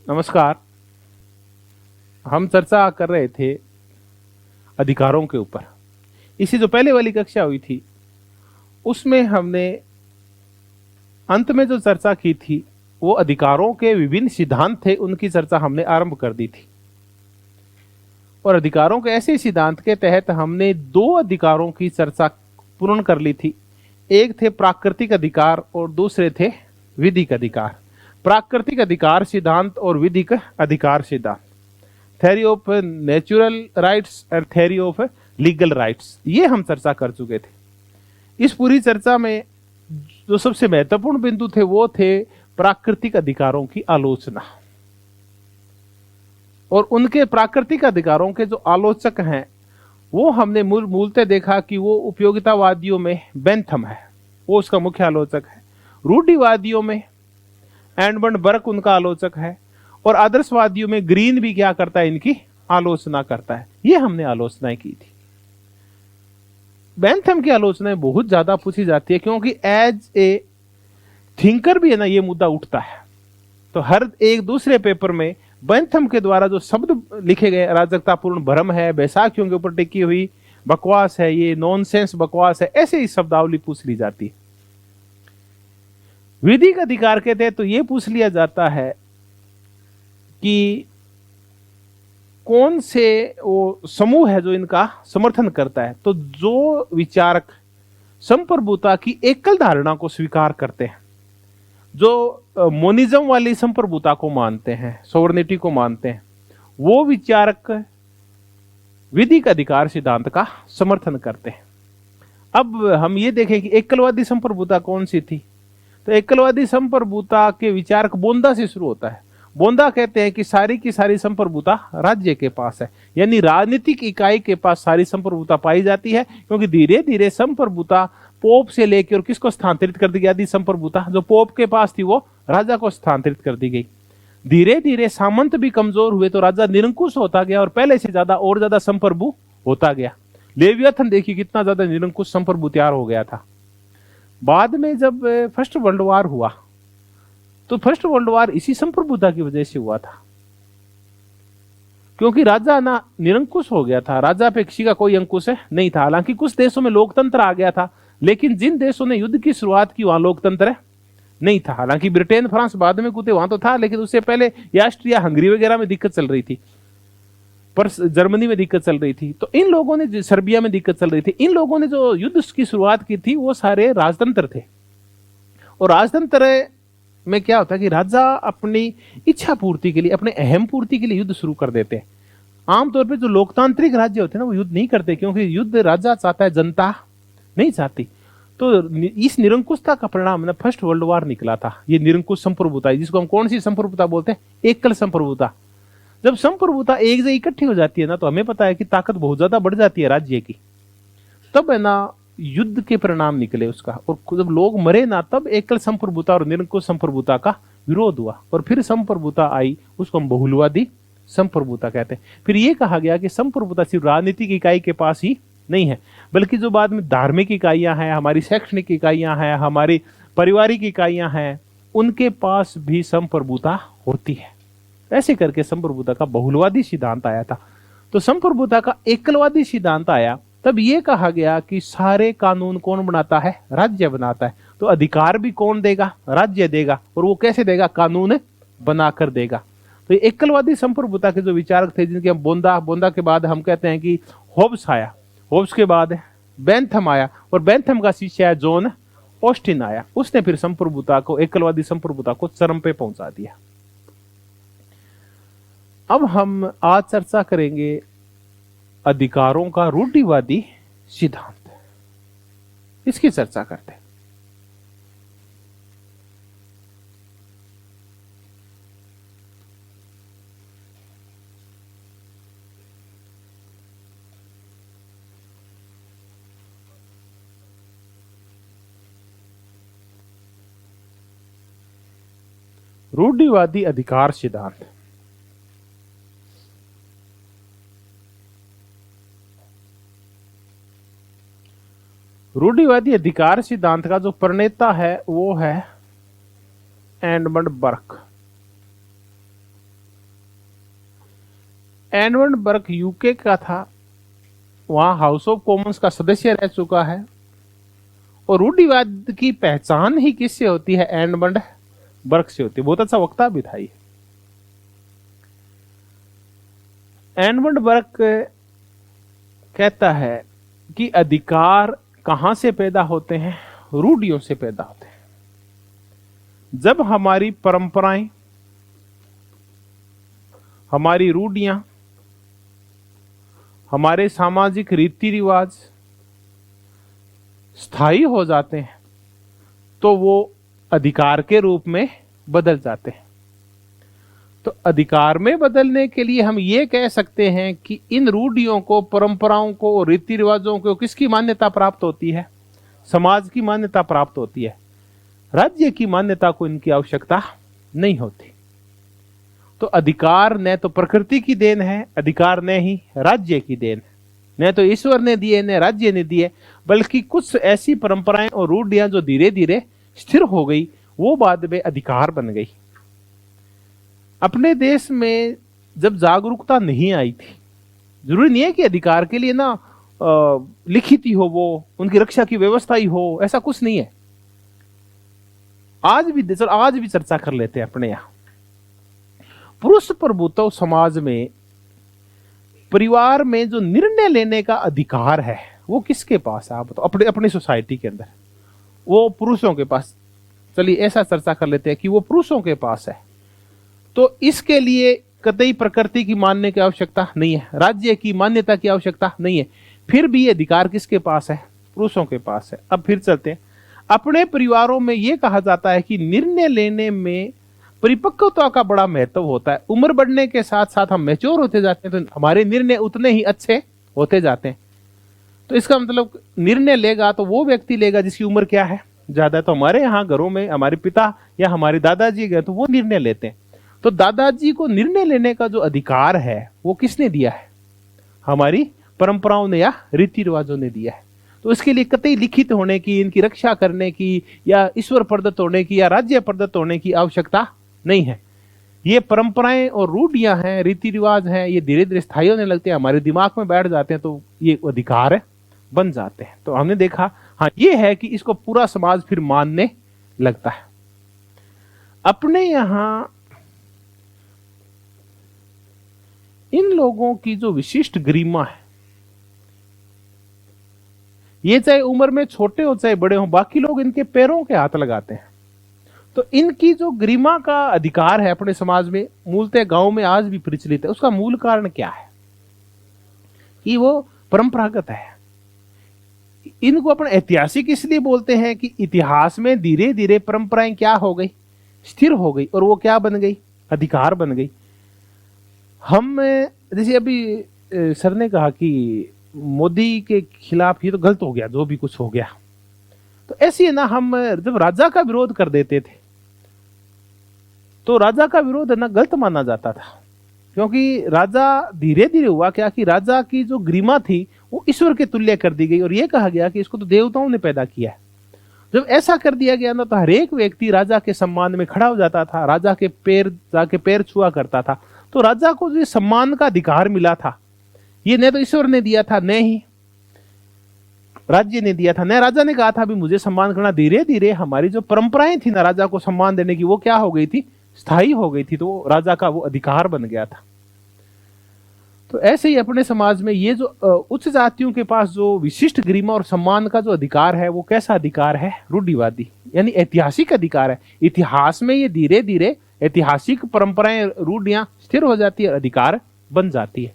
नमस्कार। हम चर्चा कर रहे थे अधिकारों के ऊपर। इसी जो पहले वाली कक्षा हुई थी उसमें हमने अंत में जो चर्चा की थी वो अधिकारों के विभिन्न सिद्धांत थे, उनकी चर्चा हमने आरंभ कर दी थी। और अधिकारों के ऐसे सिद्धांत के तहत हमने दो अधिकारों की चर्चा पूर्ण कर ली थी। एक थे प्राकृतिक अधिकार और दूसरे थे विधिक अधिकार। प्राकृतिक अधिकार सिद्धांत और विधिक अधिकार सिद्धांत, थ्योरी ऑफ नेचुरल राइट्स और थ्योरी ऑफ लीगल राइट्स, ये हम चर्चा कर चुके थे। इस पूरी चर्चा में जो सबसे महत्वपूर्ण बिंदु थे वो थे प्राकृतिक अधिकारों की आलोचना। और उनके प्राकृतिक अधिकारों के जो आलोचक हैं वो हमने मूलतः देखा कि वो उपयोगितावादियों में बेंथम है, वो उसका मुख्य आलोचक है। रूढ़िवादियों में एडमंड बर्क उनका आलोचक है। और आदर्शवादियों में ग्रीन भी क्या करता है, इनकी आलोचना करता है। ये हमने आलोचनाएं की थी। बेंथम की आलोचनाएं बहुत ज्यादा पूछी जाती है क्योंकि एज ए थिंकर भी है ना, ये मुद्दा उठता है। तो हर एक दूसरे पेपर में बेंथम के द्वारा जो शब्द लिखे गए, अराजकतापूर्ण भ्रम है, बैसाखियों के ऊपर टिकी हुई बकवास है, ये नॉनसेंस बकवास है, ऐसे ही शब्दावली पूछ ली जाती है। विधिक अधिकार कहते हैं तो ये पूछ लिया जाता है कि कौन से वो समूह है जो इनका समर्थन करता है। तो जो विचारक संप्रभुता की एकल धारणा को स्वीकार करते हैं, जो मोनिज्म वाली संप्रभुता को मानते हैं, सोवर्निटी को मानते हैं, वो विचारक विधिक अधिकार सिद्धांत का समर्थन करते हैं। अब हम ये देखें कि एकलवादी संप्रभुता कौन सी थी। तो एकलवादी संप्रभुता के विचारक बोंदा से शुरू होता है। बोंदा कहते हैं कि सारी की सारी संप्रभुता राज्य के पास है, यानी राजनीतिक इकाई के पास सारी संप्रभुता पाई जाती है। क्योंकि धीरे धीरे संप्रभुता पोप से लेकर और किसको स्थानांतरित कर दी गई, आदि संप्रभुता जो पोप के पास थी वो राजा को स्थानांतरित कर दी गई। धीरे धीरे सामंत भी कमजोर हुए तो राजा निरंकुश होता गया और पहले से ज्यादा और ज्यादा संप्रभु होता गया। लेवियाथन देखिए कितना ज्यादा निरंकुश संप्रभु तैयार हो गया था। बाद में जब फर्स्ट वर्ल्ड वॉर हुआ तो फर्स्ट वर्ल्ड वॉर इसी संप्रभुता की वजह से हुआ था, क्योंकि राजा ना निरंकुश हो गया था, राजा पे किसी का कोई अंकुश नहीं था। हालांकि कुछ देशों में लोकतंत्र आ गया था, लेकिन जिन देशों ने युद्ध की शुरुआत की वहां लोकतंत्र नहीं था। हालांकि ब्रिटेन फ्रांस बाद में कूदे वहां तो था, लेकिन उससे पहले ऑस्ट्रिया हंगरी वगैरह में दिक्कत चल रही थी, पर जर्मनी में दिक्कत चल रही थी। तो इन लोगों ने, सर्बिया में दिक्कत चल रही थी, इन लोगों ने जो युद्ध की शुरुआत की थी वो सारे राजतंत्र थे। और राजतंत्र में क्या होता है कि राजा अपनी इच्छा पूर्ति के लिए, अपने अहम पूर्ति के लिए युद्ध शुरू कर देते हैं। आमतौर पे जो लोकतांत्रिक राज्य होते हैं ना वो युद्ध नहीं करते, क्योंकि युद्ध राजा चाहता है, जनता नहीं चाहती। तो इस निरंकुशता का परिणाम ना फर्स्ट वर्ल्ड वॉर निकला था। ये निरंकुश संप्रभुता, जिसको हम कौन सी संप्रभुता बोलते हैं, एकल संप्रभुता। जब संप्रभुता एक जगह इकट्ठी हो जाती है ना तो हमें पता है कि ताकत बहुत ज्यादा बढ़ जाती है राज्य की। तब है ना युद्ध के परिणाम निकले उसका, और जब लोग मरे ना तब एकल संप्रभुता और निरंकुश संप्रभुता का विरोध हुआ और फिर संप्रभुता आई, उसको हम बहुलवादी संप्रभुता कहते हैं। फिर यह कहा गया कि संप्रभुता सिर्फ राजनीतिक इकाई के पास ही नहीं है, बल्कि जो बाद में धार्मिक इकाइयां हैं, हमारी शैक्षणिक इकाइयां हैं, हमारी पारिवारिक इकाइयां हैं, उनके पास भी संप्रभुता होती है। ऐसे करके संप्रभुता का बहुलवादी सिद्धांत आया था। तो संप्रभुता का एकलवादी सिद्धांत आया तब यह कहा गया कि सारे कानून कौन बनाता है, राज्य बनाता है। तो अधिकार भी कौन देगा, राज्य देगा। और वो कैसे देगा, कानून बनाकर देगा। तो एकलवादी संप्रभुता के जो विचारक थे, जिनके हम बोंदा के बाद हम कहते हैं कि होब्स आया, होब्स के बाद बेंथम आया, और बेंथम का शिष्य है जॉन ऑस्टिन आया। उसने फिर संप्रभुता को, एकलवादी संप्रभुता को चरम पे पहुंचा दिया। अब हम आज चर्चा करेंगे अधिकारों का रूढ़िवादी सिद्धांत, इसकी चर्चा करते हैं। रूढ़िवादी अधिकार सिद्धांत। रूढ़िवादी अधिकार सिद्धांत का जो प्रणेता है वो है Edmund Burke. Edward Burke UK का था, वहां हाउस ऑफ कॉमन्स का सदस्य रह चुका है। और रूढ़िवाद की पहचान ही किससे होती है? एडवर्ड बर्क से होती है। बहुत अच्छा वक्ता भी था ये। एडवर्ड बर्क कहता है कि अधिकार कहां से पैदा होते हैं? रूढ़ियों से पैदा होते हैं। जब हमारी परंपराएं, हमारी रूढ़ियां, हमारे सामाजिक रीति रिवाज स्थायी हो जाते हैं तो वो अधिकार के रूप में बदल जाते हैं। तो अधिकार में बदलने के लिए हम ये कह सकते हैं कि इन रूढ़ियों को, परंपराओं को, रीति रिवाजों को किसकी मान्यता प्राप्त होती है? समाज की मान्यता प्राप्त होती है। राज्य की मान्यता को इनकी आवश्यकता नहीं होती। तो अधिकार न तो प्रकृति की देन है, अधिकार न ही राज्य की देन है, न तो ईश्वर ने दिए न राज्य ने दिए, बल्कि कुछ ऐसी परंपराएं और रूढ़ियां जो धीरे धीरे स्थिर हो गई, वो बाद में अधिकार बन गई। अपने देश में जब जागरूकता नहीं आई थी, जरूरी नहीं है कि अधिकार के लिए ना लिखित ही हो, वो उनकी रक्षा की व्यवस्था ही हो, ऐसा कुछ नहीं है। आज भी चर्चा कर लेते हैं अपने यहां। पुरुष प्रभुत्व समाज में, परिवार में जो निर्णय लेने का अधिकार है वो किसके पास है? आप बताओ। अपनी सोसाइटी के अंदर वो पुरुषों के पास। चलिए ऐसा चर्चा कर लेते हैं कि वो पुरुषों के पास है। तो इसके लिए कतई प्रकृति की मानने की आवश्यकता नहीं है, राज्य की मान्यता की आवश्यकता नहीं है। फिर भी ये अधिकार किसके पास है? पुरुषों के पास है। अब फिर चलते हैं। अपने परिवारों में यह कहा जाता है कि निर्णय लेने में परिपक्वता का बड़ा महत्व होता है। उम्र बढ़ने के साथ साथ हम मैच्योर होते जाते हैं तो हमारे निर्णय उतने ही अच्छे होते जाते हैं। तो इसका मतलब निर्णय लेगा तो वो व्यक्ति लेगा जिसकी उम्र क्या है? ज्यादा। तो हमारे यहाँ घरों में हमारे पिता या हमारे दादाजी गए तो वो निर्णय लेते हैं। तो दादाजी को निर्णय लेने का जो अधिकार है वो किसने दिया है? हमारी परंपराओं ने या रीति रिवाजों ने दिया है। तो इसके लिए कतई लिखित होने की, इनकी रक्षा करने की या ईश्वर प्रदत्त होने की या राज्य प्रदत्त होने की आवश्यकता नहीं है। ये परंपराएं और रूढ़ियां हैं, रीति रिवाज हैं, ये धीरे धीरे स्थायी होने लगते हैं, हमारे दिमाग में बैठ जाते हैं, तो ये अधिकार बन जाते हैं। तो हमने देखा हाँ ये है कि इसको पूरा समाज फिर मानने लगता है। अपने यहां इन लोगों की जो विशिष्ट गरिमा है, ये चाहे उम्र में छोटे हो चाहे बड़े हो, बाकी लोग इनके पैरों के हाथ लगाते हैं। तो इनकी जो गरिमा का अधिकार है अपने समाज में, मूलतः गांव में आज भी प्रचलित है। उसका मूल कारण क्या है? कि वो परंपरागत है। इनको अपने ऐतिहासिक इसलिए बोलते हैं कि इतिहास में धीरे धीरे परंपराएं क्या हो गई? स्थिर हो गई। और वो क्या बन गई? अधिकार बन गई। हम जैसे अभी सर ने कहा कि मोदी के खिलाफ ये तो गलत हो गया, जो भी कुछ हो गया। तो ऐसे है ना, हम जब राजा का विरोध कर देते थे तो राजा का विरोध है ना गलत माना जाता था, क्योंकि राजा धीरे धीरे हुआ क्या कि राजा की जो गरिमा थी वो ईश्वर के तुल्य कर दी गई और ये कहा गया कि इसको तो देवताओं ने पैदा किया है। जब ऐसा कर दिया गया ना तो हर एक व्यक्ति राजा के सम्मान में खड़ा हो जाता था, राजा के पैर जाके पैर छुआ करता था। तो राजा को जो सम्मान का अधिकार मिला था, ये न तो ईश्वर ने दिया था, न ही राज्य ने दिया था, न राजा ने कहा था भी मुझे सम्मान करना। धीरे धीरे हमारी जो परंपराएं थी ना राजा को सम्मान देने की, वो क्या हो गई थी? स्थायी हो गई थी। तो राजा का वो अधिकार बन गया था। तो ऐसे ही अपने समाज में ये जो उच्च जातियों के पास जो विशिष्ट गरिमा और सम्मान का जो अधिकार है, वो कैसा अधिकार है? रूढ़िवादी, यानी ऐतिहासिक अधिकार है। इतिहास में ये धीरे धीरे ऐतिहासिक परंपराएं, रूढ़ियां स्थिर हो जाती है, अधिकार बन जाती है।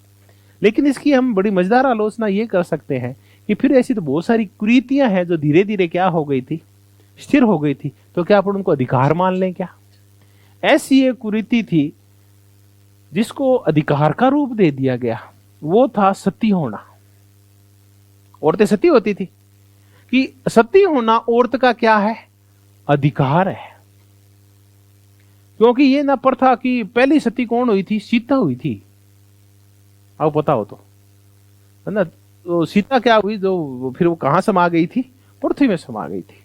लेकिन इसकी हम बड़ी मजेदार आलोचना ये कर सकते हैं कि फिर ऐसी तो बहुत सारी कुरीतियां हैं जो धीरे धीरे क्या हो गई थी? स्थिर हो गई थी। तो क्या अपन उनको अधिकार मान लें क्या? ऐसी एक कुरीति थी जिसको अधिकार का रूप दे दिया गया, वो था सती होना। औरतें सती होती थी कि सती होना औरत का क्या है? अधिकार है। क्योंकि ये ना प्रथा कि पहली सती कौन हुई थी? सीता हुई थी। आपको पता हो तो है ना। तो सीता क्या हुई? जो फिर वो कहां समा गई थी? पृथ्वी में समा गई थी।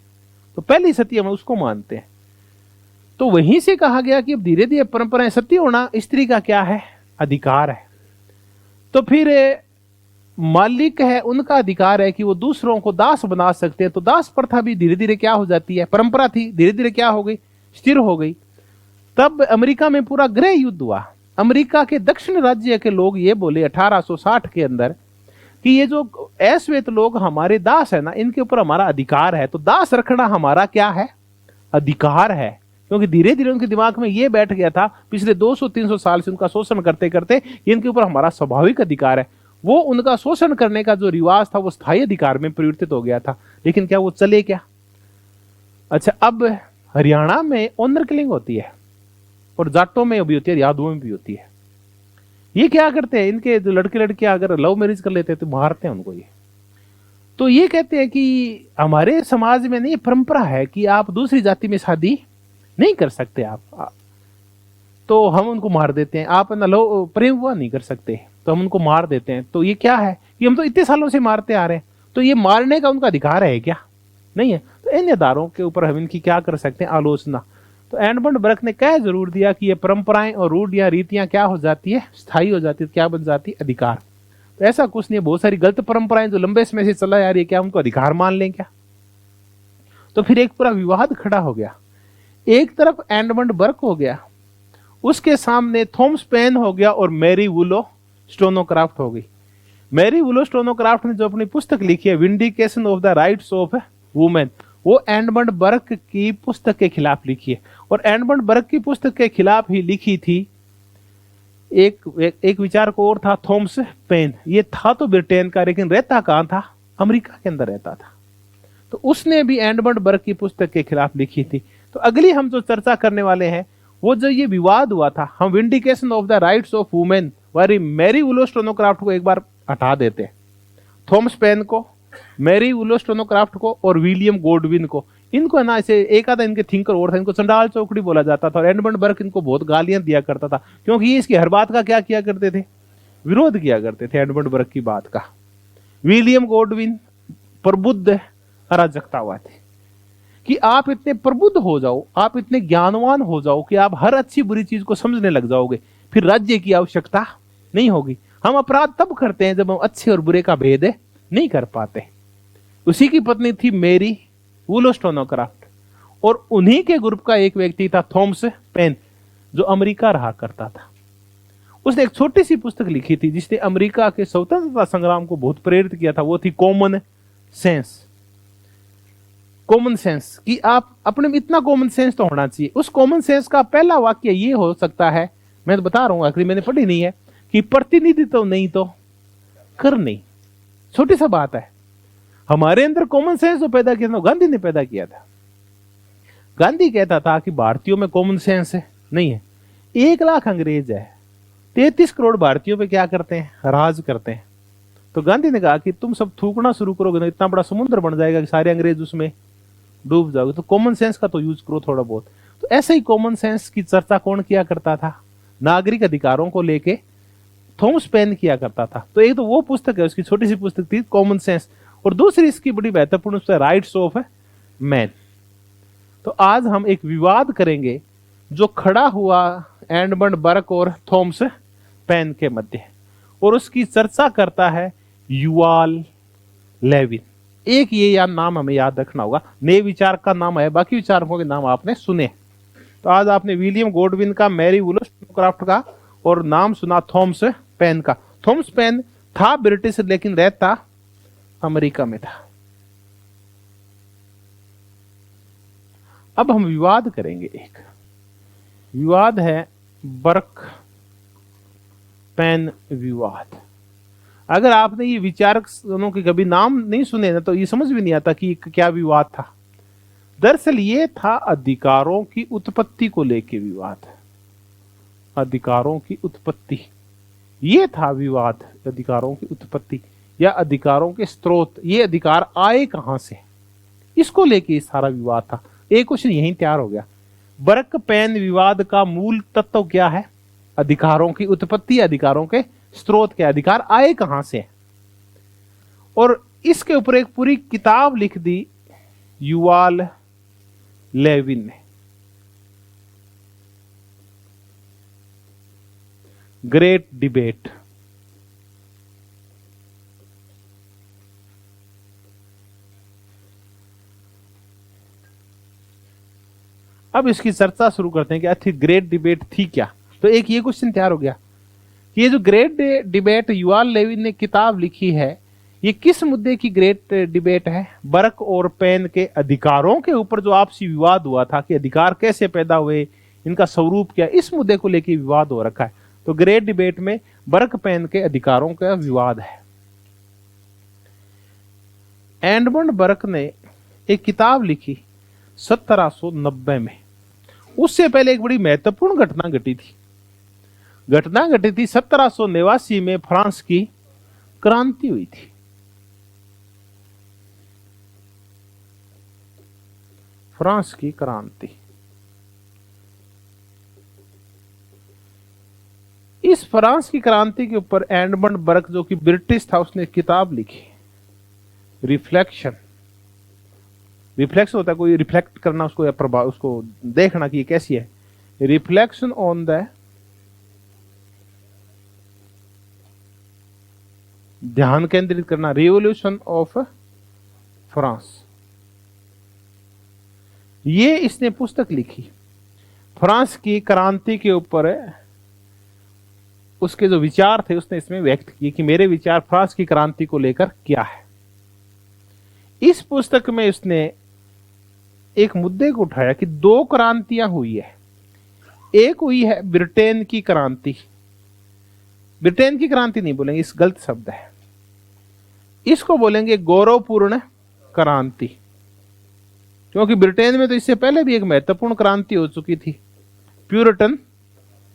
तो पहली सती हम उसको मानते हैं। तो वहीं से कहा गया कि अब धीरे धीरे परंपराएं, सती होना स्त्री का क्या है? अधिकार है। तो फिर मालिक है, उनका अधिकार है कि वो दूसरों को दास बना सकते हैं। तो दास प्रथा भी धीरे धीरे क्या हो जाती है, परंपरा थी, धीरे धीरे क्या हो गई, स्थिर हो गई। तब अमेरिका में पूरा गृह युद्ध हुआ। अमेरिका के दक्षिण राज्य के लोग ये बोले 1860 के अंदर कि ये जो अश्वेत लोग हमारे दास है ना, इनके ऊपर हमारा अधिकार है। तो दास रखना हमारा क्या है, अधिकार है। क्योंकि धीरे धीरे उनके दिमाग में ये बैठ गया था, पिछले 200-300 साल से उनका शोषण करते करते इनके ऊपर हमारा स्वाभाविक अधिकार है। वो उनका शोषण करने का जो रिवाज था वो स्थायी अधिकार में परिवर्तित हो गया था। लेकिन क्या वो चले क्या? अच्छा, अब हरियाणा में ऑनर किलिंग होती है और जाटों में भी होती है, यादवों में भी होती है। ये क्या करते हैं, इनके जो लड़के लड़कियां अगर लव मैरिज कर लेते हैं तो मारते हैं उनको। ये तो ये कहते हैं कि हमारे समाज में नहीं, परंपरा है कि आप दूसरी जाति में शादी नहीं कर सकते आप, तो हम उनको मार देते हैं। आप ना लो प्रेम हुआ नहीं कर सकते तो हम उनको मार देते हैं। तो ये क्या है कि हम तो इतने सालों से मारते आ रहे हैं, तो ये मारने का उनका अधिकार है क्या? नहीं है। तो इन आधारों के ऊपर हम इनकी क्या कर सकते हैं, आलोचना। तो एडमंड बर्क ने कह जरूर दिया कि ये परंपराएं और रूढ़ियां रीतियां क्या हो जाती है, स्थायी हो जाती है, क्या बन जाती है, अधिकार। तो ऐसा कुछ नहीं, बहुत सारी गलत परंपराएं जो लंबे समय से चला आ रही है, क्या उनको अधिकार मान लें क्या? तो फिर एक पूरा विवाद खड़ा हो गया। एक तरफ एडमंड बर्क हो गया, उसके सामने थॉमस पेन हो गया और मैरी वुलो स्टोनोक्राफ्ट हो गई। मैरी वुलो स्टोनोक्राफ्ट ने जो अपनी पुस्तक लिखी है vindication of the rights of women, वो एडमंड बर्क की पुस्तक के खिलाफ लिखी है। और एडमंड बर्क की पुस्तक के खिलाफ ही लिखी थी एक विचार को और था, थॉमस पेन। ये था तो ब्रिटेन का, लेकिन रहता कहां था, अमेरिका के अंदर रहता था। तो उसने भी एडमंड बर्क की पुस्तक के खिलाफ लिखी थी। तो अगली हम जो चर्चा करने वाले हैं वो जो ये विवाद हुआ था, हम vindication of the rights of women वाली मैरी वुलो स्टोनोक्राफ्ट को एक बार हटा देते हैं। थॉमस पेन को, मैरी वुलो स्टोनोक्राफ्ट को और विलियम गॉडविन को, इनको है ना, ऐसे एक आधा इनके थिंकर और था, इनको चंडाल चौकड़ी बोला जाता था। और एडमंड बर्क इनको बहुत गालियां दिया करता था, क्योंकि ये इसकी हर बात का क्या किया करते थे, विरोध किया करते थे एडमंड बर्क की बात का। विलियम गॉडविन प्रबुद्ध अराजकतावादी, कि आप इतने प्रबुद्ध हो जाओ, आप इतने ज्ञानवान हो जाओ कि आप हर अच्छी बुरी चीज को समझने लग जाओगे, फिर राज्य की आवश्यकता नहीं होगी। हम अपराध तब करते हैं जब हम अच्छे और बुरे का भेद नहीं कर पाते। उसी की पत्नी थी मैरी वुलो स्टोनोक्राफ्ट, और उन्हीं के ग्रुप का एक व्यक्ति था थॉमस पेन, जो अमेरिका रहा करता था। उसने एक छोटी सी पुस्तक लिखी थी जिसने अमेरिका के स्वतंत्रता संग्राम को बहुत प्रेरित किया था, वो थी कॉमन सेंस। कॉमन सेंस कि आप अपने में इतना कॉमन सेंस तो होना चाहिए। उस कॉमन सेंस का पहला वाक्य ये हो सकता है, मैं तो बता रहा हूं, आखिरी मैंने पढ़ी नहीं है, कि प्रतिनिधित्व नहीं तो कर नहीं। छोटी सा बात है। हमारे अंदर कॉमन सेंस जो पैदा किया था गांधी ने पैदा किया था। गांधी कहता था कि भारतीयों में कॉमन सेंस नहीं है। 1 लाख अंग्रेज है, 33 करोड़ भारतीयों पे क्या करते हैं, राज करते हैं। तो गांधी ने कहा कि तुम सब थूकना शुरू करोगे ना, इतना बड़ा समुद्र बन जाएगा कि सारे अंग्रेज उसमें डूब जाओगे। तो कॉमन सेंस का तो यूज करो थोड़ा बहुत। तो ऐसे ही कॉमन सेंस की चर्चा कौन किया करता था, नागरिक अधिकारों को लेके थॉमस पेन किया करता था। तो एक तो वो पुस्तक है, उसकी छोटी सी पुस्तक थी कॉमन सेंस, और दूसरी इसकी बड़ी महत्वपूर्ण राइट्स ऑफ मैन। तो आज हम एक विवाद करेंगे जो खड़ा हुआ एडमंड बर्क और थॉमस पेन के मध्य, और उसकी चर्चा करता है युवाल लेविन। एक ये याद नाम हमें याद रखना होगा, नए विचारक का नाम है, बाकी विचारकों के नाम आपने सुने। तो आज आपने विलियम गॉडविन का, मैरी वुलो स्टोनोक्राफ्ट का, और नाम सुना थॉमस पेन का। थॉमस पेन था ब्रिटिश, लेकिन रहता अमेरिका में था। अब हम विवाद करेंगे। एक विवाद है बर्क पेन विवाद। अगर आपने ये विचारक के कभी नाम नहीं सुने ना, तो ये समझ भी नहीं आता कि क्या विवाद था। दरअसल ये था अधिकारों की उत्पत्ति को लेके विवाद। अधिकारों की उत्पत्ति, ये था विवाद। अधिकारों की उत्पत्ति या अधिकारों के स्रोत, ये अधिकार आए कहां से, इसको लेके ये सारा विवाद था। एक क्वेश्चन यहीं तैयार हो गया। बर्क पेन विवाद का मूल तत्व क्या है? अधिकारों की उत्पत्ति, अधिकारों के स्रोत के, अधिकार आए कहां से। और इसके ऊपर एक पूरी किताब लिख दी युवाल लेविन ने, ग्रेट डिबेट। अब इसकी चर्चा शुरू करते हैं कि अच्छी ग्रेट डिबेट थी क्या। तो एक ये क्वेश्चन तैयार हो गया कि ये जो ग्रेट डिबेट युवाल लेविन ने किताब लिखी है, ये किस मुद्दे की ग्रेट डिबेट है? बर्क और पेन के अधिकारों के ऊपर जो आपसी विवाद हुआ था कि अधिकार कैसे पैदा हुए, इनका स्वरूप क्या, इस मुद्दे को लेकर विवाद हो रखा है। तो ग्रेट डिबेट में बर्क पेन के अधिकारों का विवाद है। एडमंड बर्क ने एक किताब लिखी 1790 में। उससे पहले एक बड़ी महत्वपूर्ण घटना घटी थी। 1789 में फ्रांस की क्रांति हुई थी। फ्रांस की क्रांति। इस फ्रांस की क्रांति के ऊपर एडमंड बर्क जो कि ब्रिटिश था, उसने किताब लिखी रिफ्लेक्शन। रिफ्लेक्शन होता है कोई रिफ्लेक्ट करना उसको या प्रभाव, उसको देखना कि ये कैसी है। रिफ्लेक्शन ऑन द, ध्यान केंद्रित करना, रिवॉल्यूशन ऑफ फ्रांस। ये इसने पुस्तक लिखी फ्रांस की क्रांति के ऊपर। उसके जो विचार थे उसने इसमें व्यक्त किए कि मेरे विचार फ्रांस की क्रांति को लेकर क्या है। इस पुस्तक में उसने एक मुद्दे को उठाया कि दो क्रांतियां हुई है। एक हुई है ब्रिटेन की क्रांति। ब्रिटेन की क्रांति नहीं बोलेंगे, इस गलत शब्द है, इसको बोलेंगे गौरवपूर्ण क्रांति, क्योंकि ब्रिटेन में तो इससे पहले भी एक महत्वपूर्ण क्रांति हो चुकी थी, प्यूरिटन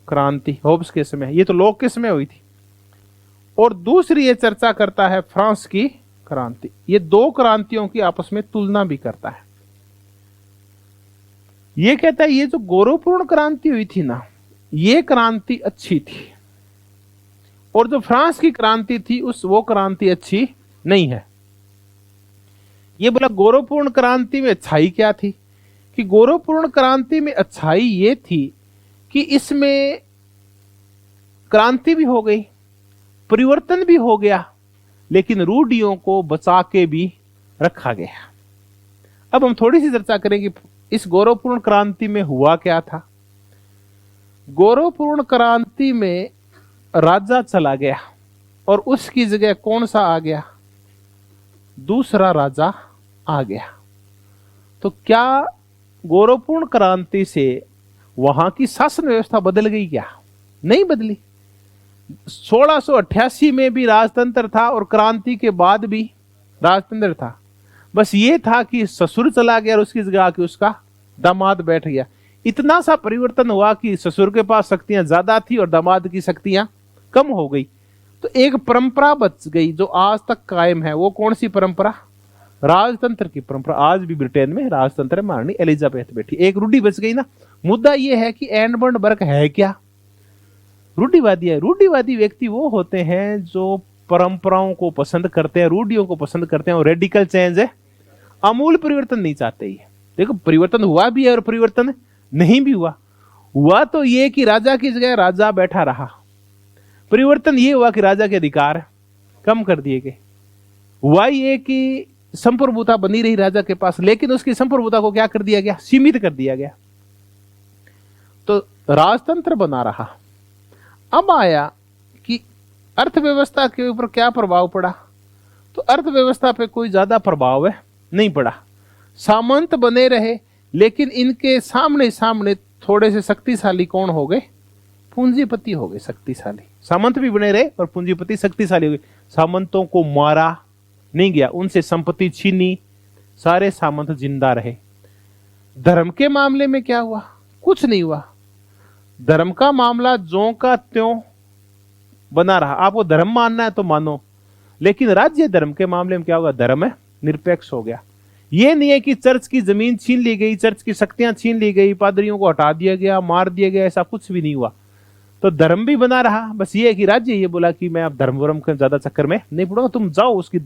क्रांति, होब्स के समय। ये तो लोक के समय हुई थी। और दूसरी ये चर्चा करता है फ्रांस की क्रांति। ये दो क्रांतियों की आपस में तुलना भी करता है। ये कहता है ये जो गौरवपूर्ण क्रांति हुई थी ना, ये क्रांति अच्छी थी, और जो फ्रांस की क्रांति थी वो क्रांति अच्छी नहीं है। ये बोला गौरवपूर्ण क्रांति में अच्छाई क्या थी? कि गौरवपूर्ण क्रांति में अच्छाई ये थी कि इसमें क्रांति भी हो गई, परिवर्तन भी हो गया, लेकिन रूढ़ियों को बचा के भी रखा गया। अब हम थोड़ी सी चर्चा करेंगे इस गौरवपूर्ण क्रांति में हुआ क्या था। गौरवपूर्ण क्रांति में राजा चला गया और उसकी जगह कौन सा आ गया? दूसरा राजा आ गया। तो क्या गौरवपूर्ण क्रांति से वहां की शासन व्यवस्था बदल गई क्या? नहीं बदली। 1688 में भी राजतंत्र था और क्रांति के बाद भी राजतंत्र था। बस ये था कि ससुर चला गया और उसकी जगह आके उसका दामाद बैठ गया। इतना सा परिवर्तन हुआ कि ससुर के पास शक्तियां ज्यादा थी और दामाद की शक्तियां कम हो गई। तो एक परंपरा बच गई जो आज तक कायम है। वो कौन सी परंपरा? राजतंत्र की परंपरा। आज भी ब्रिटेन में राजतंत्र है, महारानी एलिजाबेथ बैठी। एक रूढ़ी बच गई ना। मुद्दा यह है कि एडमंड बर्क है क्या? रूढ़िवादी है। रूढ़िवादी व्यक्ति वो होते हैं जो परंपराओं को पसंद करते हैं, रूढ़ियों को पसंद करते हैं और रेडिकल चेंज है, आमूल परिवर्तन नहीं चाहते। ही देखो, परिवर्तन हुआ भी है और परिवर्तन नहीं भी हुआ। हुआ तो ये कि राजा की जगह राजा बैठा रहा। परिवर्तन ये हुआ कि राजा के अधिकार कम कर दिए गए। हुआ ये कि संप्रभुता बनी रही राजा के पास, लेकिन उसकी संप्रभुता को क्या कर दिया गया? सीमित कर दिया गया। तो राजतंत्र बना रहा। अब आया कि अर्थव्यवस्था के ऊपर क्या प्रभाव पड़ा? तो अर्थव्यवस्था पे कोई ज्यादा प्रभाव नहीं पड़ा। सामंत बने रहे, लेकिन इनके सामने सामने थोड़े से शक्तिशाली कौन हो गए? पूंजीपति हो गए शक्तिशाली। सामंत भी बने रहे और पूंजीपति शक्तिशाली हो गए। सामंतों को मारा नहीं गया, उनसे संपत्ति छीनी, सारे सामंत जिंदा रहे। धर्म के मामले में क्या हुआ? कुछ नहीं हुआ। धर्म का मामला ज्यों का त्यों बना रहा। आपको धर्म मानना है तो मानो, लेकिन राज्य धर्म के मामले में क्या होगा? धर्म निरपेक्ष हो गया। यह नहीं है कि चर्च की जमीन छीन ली गई, चर्च की शक्तियां छीन ली गई, पादरियों को हटा दिया गया, मार दिया गया, ऐसा कुछ भी नहीं हुआ। तो धर्म भी बना रहा। बस ये है कि राज्य ये बोला कि मैं अब धर्म वर्म के ज्यादा चक्कर में नहीं पड़ूंगा, तुम जाओ उसकी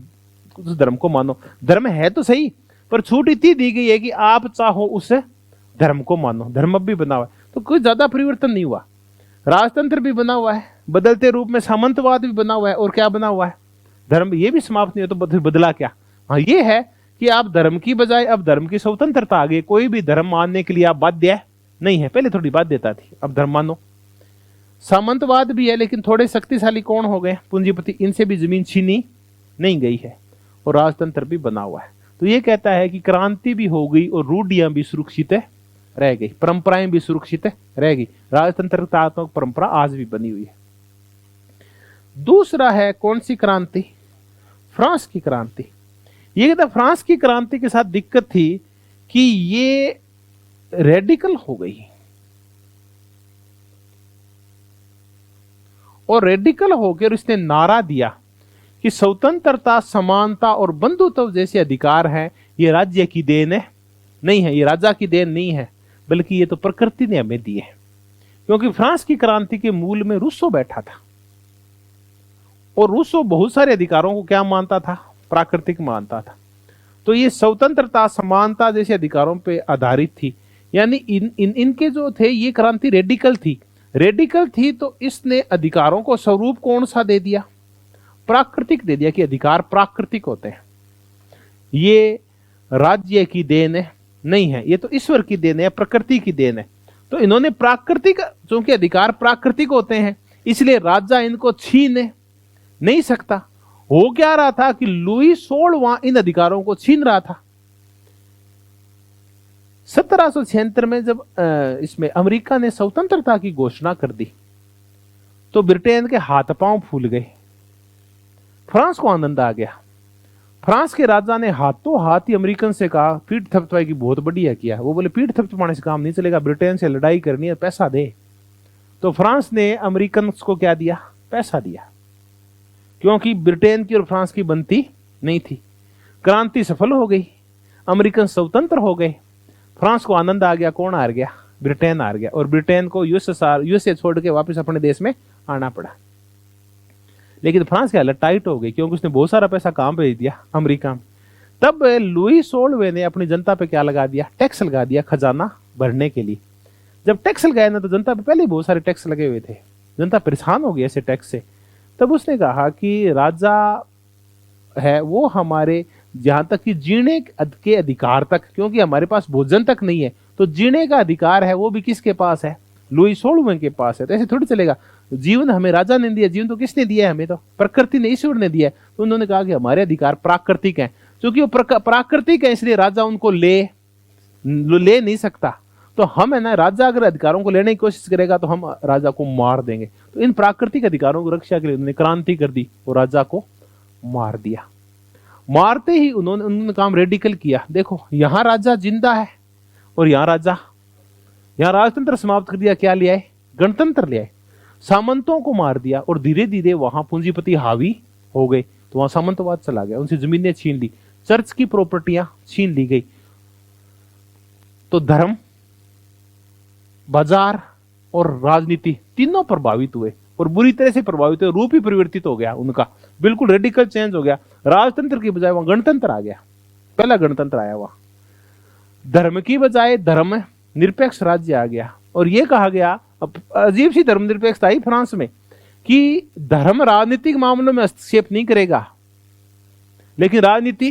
उस धर्म को मानो। धर्म है तो सही, पर छूट इतनी दी गई है कि आप चाहो उस धर्म को मानो। धर्म अब भी बना हुआ है, तो कोई ज्यादा परिवर्तन नहीं हुआ। राजतंत्र भी बना हुआ है, बदलते रूप में सामंतवाद भी बना हुआ है, और क्या बना हुआ है? धर्म। ये भी समाप्त नहीं हो तो बदला क्या? हाँ, ये है कि आप धर्म की बजाय अब धर्म की स्वतंत्रता आ गई, कोई भी धर्म मानने के लिए आप बाध्य नहीं है। पहले थोड़ी बाध्यता थी, अब धर्म मानो। सामंतवाद भी है, लेकिन थोड़े शक्तिशाली कौन हो गए? पूंजीपति। इनसे भी जमीन छीनी नहीं गई है और राजतंत्र भी बना हुआ है। तो ये कहता है कि क्रांति भी हो गई और रूढ़ियां भी सुरक्षित रह गई, परंपराएं भी सुरक्षित रह गई। राजतंत्रात्मक परंपरा आज भी बनी हुई है। दूसरा है कौन सी क्रांति? फ्रांस की क्रांति। ये कहता फ्रांस की क्रांति के साथ दिक्कत थी कि ये रेडिकल हो गई, और रेडिकल होकर इसने नारा दिया कि स्वतंत्रता, समानता और बंधुत्व जैसे अधिकार हैं, ये राज्य की देन है नहीं है, ये राजा की देन नहीं है, बल्कि ये तो प्रकृति ने हमें दी है। क्योंकि फ्रांस की क्रांति के मूल में रूसो बैठा था, और रूसो बहुत सारे अधिकारों को क्या मानता था? प्राकृतिक मानता था। तो ये स्वतंत्रता, समानता जैसे अधिकारों पे आधारित थी। यानी इनके जो थे, ये क्रांति रेडिकल थी। रेडिकल थी तो इसने अधिकारों को स्वरूप कौन सा दे दिया? प्राकृतिक दे दिया, कि अधिकार प्राकृतिक होते हैं, ये राज्य की देन है नहीं है, ये तो ईश्वर की देन है, प्रकृति की देन है। तो इन्होंने प्राकृतिक, क्योंकि अधिकार प्राकृतिक होते हैं, इसलिए राजा इनको छीन नहीं सकता। हो क्या रहा था कि लुई 16वां इन अधिकारों को छीन रहा था। 1776 में जब इसमें अमेरिका ने स्वतंत्रता की घोषणा कर दी, तो ब्रिटेन के हाथ पांव फूल गए। फ्रांस को आनंद आ गया। फ्रांस के राजा ने हाथों हाथ ही अमेरिकन से कहा, पीठ थपथपाई की बहुत बढ़िया किया। वो बोले पीठ थपथपाने से काम नहीं चलेगा, ब्रिटेन से लड़ाई करनी है, पैसा दे। तो फ्रांस ने अमेरिकन को क्या दिया? पैसा दिया, क्योंकि ब्रिटेन की और फ्रांस की बनती नहीं थी। क्रांति सफल हो गई, अमेरिकन स्वतंत्र हो गए। फ्रांस को आनंद आ गया, कौन हार गया? ब्रिटेन हार गया, और ब्रिटेन को यूएसए छोड़ के वापस अपने देश में आना पड़ा। लेकिन फ्रांस की हालत टाइट हो गई, क्योंकि उसने बहुत सारा पैसा काम भेज दिया अमेरिका में। तब लुई 16वें ने अपनी जनता पे क्या लगा दिया? टैक्स लगा दिया, खजाना भरने के लिए। जब टैक्स लगाया ना, तो जनता पे पहले ही बहुत सारे टैक्स लगे हुए थे, जनता परेशान हो गई ऐसे टैक्स से। तब उसने कहा कि राजा है वो हमारे, जहां तक कि जीने के अधिकार तक, क्योंकि हमारे पास भोजन तक नहीं है, तो जीने का अधिकार है वो भी किसके पास है? लुई 16वें के पास है। तो ऐसे थोड़ी चलेगा। जीवन हमें राजा ने दिया, जीवन तो किसने दिया है? हमें तो प्रकृति ने, ईश्वर ने दिया है। तो उन्होंने कहा कि हमारे अधिकार प्राकृतिक हैं, क्योंकि वो प्राकृतिक है, इसलिए राजा उनको ले नहीं सकता। तो हम है ना, राजा अगर अधिकारों को लेने की कोशिश करेगा तो हम राजा को मार देंगे। तो इन प्राकृतिक अधिकारों की रक्षा के लिए उन्होंने क्रांति कर दी और राजा को मार दिया। मारते ही उन्होंने काम रेडिकल किया। देखो, यहां राजा जिंदा है और यहां राजतंत्र समाप्त कर दिया। क्या लिया है? गणतंत्र लिया है। सामंतों को मार दिया और धीरे धीरे वहां पूंजीपति हावी हो गए, तो वहां सामंतवाद चला गया, उनसे जमीनें छीन ली, चर्च की प्रॉपर्टियां छीन ली गई। तो धर्म, बाजार और राजनीति तीनों प्रभावित हुए, और बुरी तरह से प्रभावित हुए। रूप ही परिवर्तित हो गया उनका, बिल्कुल रेडिकल चेंज हो गया। राजतंत्र की बजाय वहां गणतंत्र आ गया, पहला गणतंत्र आया वहां। धर्म की बजाय धर्म निरपेक्ष राज्य आ गया, और यह कहा गया, अजीब सी धर्मनिरपेक्षता आई फ्रांस में, कि धर्म राजनीतिक मामलों में हस्तक्षेप नहीं करेगा, लेकिन राजनीति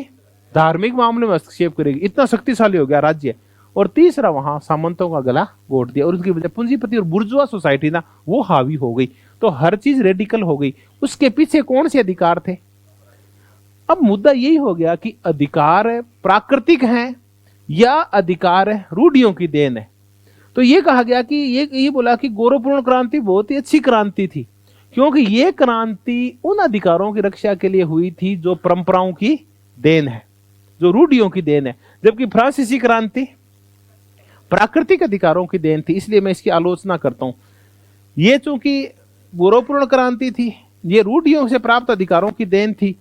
धार्मिक मामलों में हस्तक्षेप करेगी। इतना शक्तिशाली हो गया राज्य। और तीसरा, वहां सामंतों का गला घोट दिया, और उसकी वजह पूंजीपति और बुर्जुआ सोसाइटी ना, वो हावी हो गई। तो हर चीज रेडिकल हो गई। उसके पीछे कौन से अधिकार थे? अब मुद्दा यही हो गया कि अधिकार प्राकृतिक हैं या अधिकार रूढ़ियों की देन है। तो ये कहा गया कि ये बोला कि गौरवपूर्ण क्रांति बहुत ही अच्छी क्रांति थी, क्योंकि ये क्रांति उन अधिकारों की रक्षा के लिए हुई थी जो परंपराओं की देन है, जो रूढ़ियों की देन है। जबकि फ्रांसीसी क्रांति प्राकृतिक अधिकारों की देन थी, इसलिए मैं इसकी आलोचना करता हूं। ये चूंकि गौरवपूर्ण क्रांति थी, ये रूढ़ियों से प्राप्त अधिकारों की देन थी,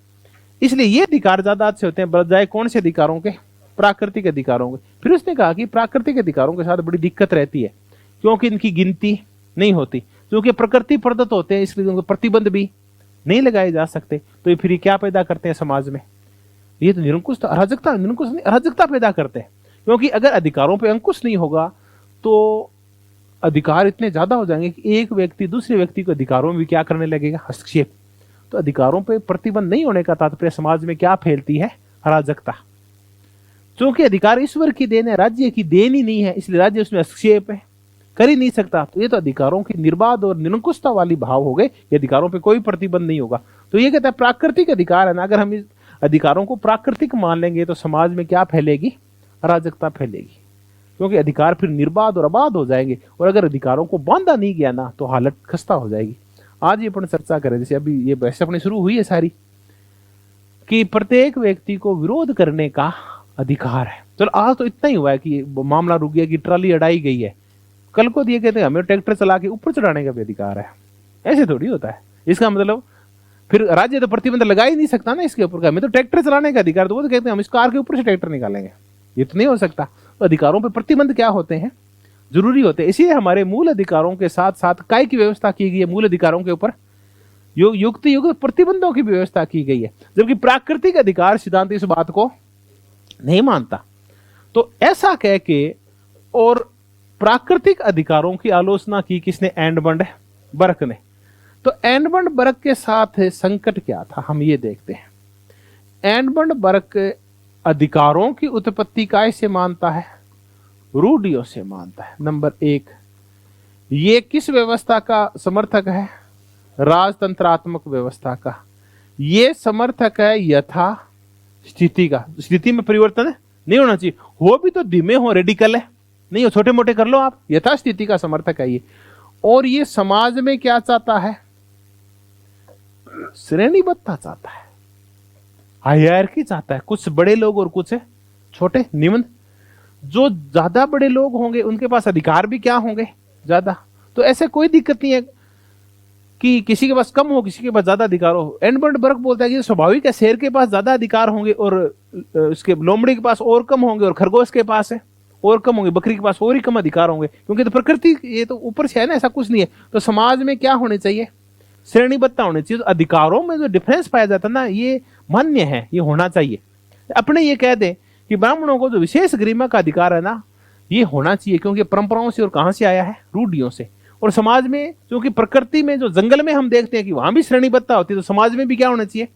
इसलिए ये अधिकार ज्यादा अच्छे होते हैं बजाय कौन से अधिकारों के? प्राकृतिक अधिकारों के। फिर उसने कहा कि प्राकृतिक अधिकारों के साथ बड़ी दिक्कत रहती है, क्योंकि इनकी गिनती नहीं होती, क्योंकि प्रकृति प्रदत्त होते हैं, इसलिए उनको प्रतिबंध भी नहीं लगाए जा सकते। तो ये फिर क्या पैदा करते हैं समाज में? ये तो निरंकुश, अराजकता पैदा करते हैं। क्योंकि अगर अधिकारों पे अंकुश नहीं होगा तो अधिकार इतने ज्यादा हो जाएंगे कि एक व्यक्ति दूसरे व्यक्ति को अधिकारों में भी क्या करने लगेगा? हस्तक्षेप। तो अधिकारों पे प्रतिबंध नहीं होने का तात्पर्य समाज में क्या फैलती है? अराजकता। क्योंकि अधिकार ईश्वर की देन है, राज्य की देन ही नहीं है, इसलिए राज्य उसमें हस्तक्षेप है, कर ही नहीं सकता। तो ये तो अधिकारों की निर्बाध और निरंकुशता वाली भाव हो गए, ये अधिकारों पे कोई प्रतिबंध नहीं होगा। तो ये कहता है प्राकृतिक अधिकार है ना, अगर हम इस अधिकारों को प्राकृतिक मान लेंगे तो समाज में क्या फैलेगी, अराजकता फैलेगी, क्योंकि अधिकार फिर निर्बाध और अबाध हो जाएंगे, और अगर अधिकारों को बांधा नहीं गया ना तो हालत खस्ता हो जाएगी। आज ये अपन चर्चा करें, जैसे अभी ये बहस अपनी शुरू हुई है सारी, कि प्रत्येक व्यक्ति को विरोध करने का अधिकार है। चलो आज तो इतना ही हुआ है कि मामला रुक गया, कि ट्राली अड़ाई गई है, कल को ये कहते हैं हमें ट्रैक्टर चला के ऊपर चढ़ाने का भी अधिकार है। ऐसे थोड़ी होता है। इसका मतलब फिर राज्य तो प्रतिबंध लगा ही नहीं सकता ना इसके ऊपर, हमें तो ट्रैक्टर चलाने का अधिकार, तो वो तो कहते हैं हम इस कार के ऊपर से ट्रैक्टर निकालेंगे, ये तो नहीं हो सकता। तो अधिकारों पर प्रतिबंध क्या होते हैं, जरूरी होते हैं। इसीलिए हमारे मूल अधिकारों के साथ साथ काय की व्यवस्था की गई है, मूल अधिकारों के ऊपर युक्त युक्त प्रतिबंधों की व्यवस्था की गई है, जबकि प्राकृतिक अधिकार सिद्धांत इस बात को नहीं मानता। तो ऐसा कह के और प्राकृतिक अधिकारों की आलोचना की किसने, एडमंड बर्क ने। तो एडमंड बर्क के साथ संकट क्या था, हम ये देखते हैं। एडमंड बर्क अधिकारों की उत्पत्ति कैसे मानता है, रूढ़ियों से मानता है। नंबर एक, ये किस व्यवस्था का समर्थक है, राजतंत्रात्मक व्यवस्था का। ये समर्थक है यथा स्थिति का, स्थिति में परिवर्तन नहीं होना चाहिए, हो भी तो धीमे हो, रेडिकल है नहीं हो, छोटे मोटे कर लो आप, यथास्थिति का समर्थक है ये। और ये समाज में क्या चाहता है, श्रेणीबद्धता चाहता है, हायरार्की चाहता है, कुछ बड़े लोग और कुछ छोटे निम्न। जो ज्यादा बड़े लोग होंगे उनके पास अधिकार भी क्या होंगे, ज्यादा। तो ऐसे कोई दिक्कत नहीं है कि किसी के पास कम हो, किसी के पास ज्यादा अधिकार हो। एडमंड बर्क बोलता है कि स्वाभाविक है, शेर के पास ज्यादा अधिकार होंगे और उसके लोमड़ी के पास और कम होंगे, और खरगोश के पास है और कम होंगे, बकरी के पास और ही कम अधिकार होंगे, क्योंकि तो प्रकृति ये तो ऊपर से है ना, ऐसा कुछ नहीं है। तो समाज में क्या होने चाहिए, श्रेणीबद्धता होनी चाहिए। तो अधिकारों में जो डिफरेंस पाया जाता है ना, ये मान्य है, ये होना चाहिए। अपने ये कह दें कि ब्राह्मणों को जो विशेष गरिमा का अधिकार है ना, ये होना चाहिए, क्योंकि परंपराओं से और कहां से आया है, रूढ़ियों से। और समाज में, क्योंकि प्रकृति में जो जंगल में हम देखते हैं कि वहां भी श्रेणीबद्धता होती है, तो समाज में भी क्या होना चाहिए,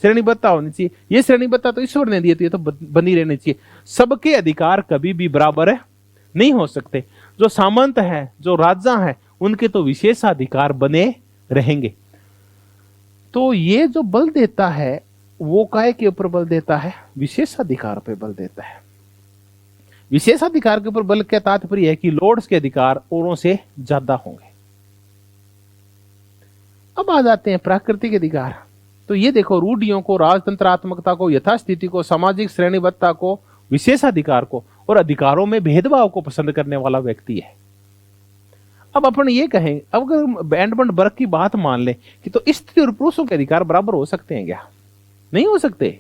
श्रेणीबद्धता होनी चाहिए। ये श्रेणीबद्धता तो ईश्वर ने दी थी, ये तो बनी रहनी चाहिए। सबके अधिकार कभी भी बराबर नहीं हो सकते। जो सामंत है, जो राजा है, उनके तो विशेषाधिकार बने रहेंगे। तो ये जो बल देता है वो काय के ऊपर बल देता है, विशेषाधिकार पे बल देता है। विशेषाधिकार के ऊपर बल का तात्पर्य है कि लॉर्ड्स के अधिकार औरों से ज्यादा होंगे। अब आ जाते हैं प्राकृतिक अधिकार। तो ये देखो, रूढ़ियों को, राजतंत्रात्मकता को, यथास्थिति को, सामाजिक श्रेणीबद्धता को, विशेषाधिकार को और अधिकारों में भेदभाव को पसंद करने वाला व्यक्ति है। अब अपन ये कहें, अब अगर एडमंड बर्क की बात मान ले कि तो स्त्री और पुरुषों के अधिकार बराबर हो सकते हैं क्या, नहीं हो सकते।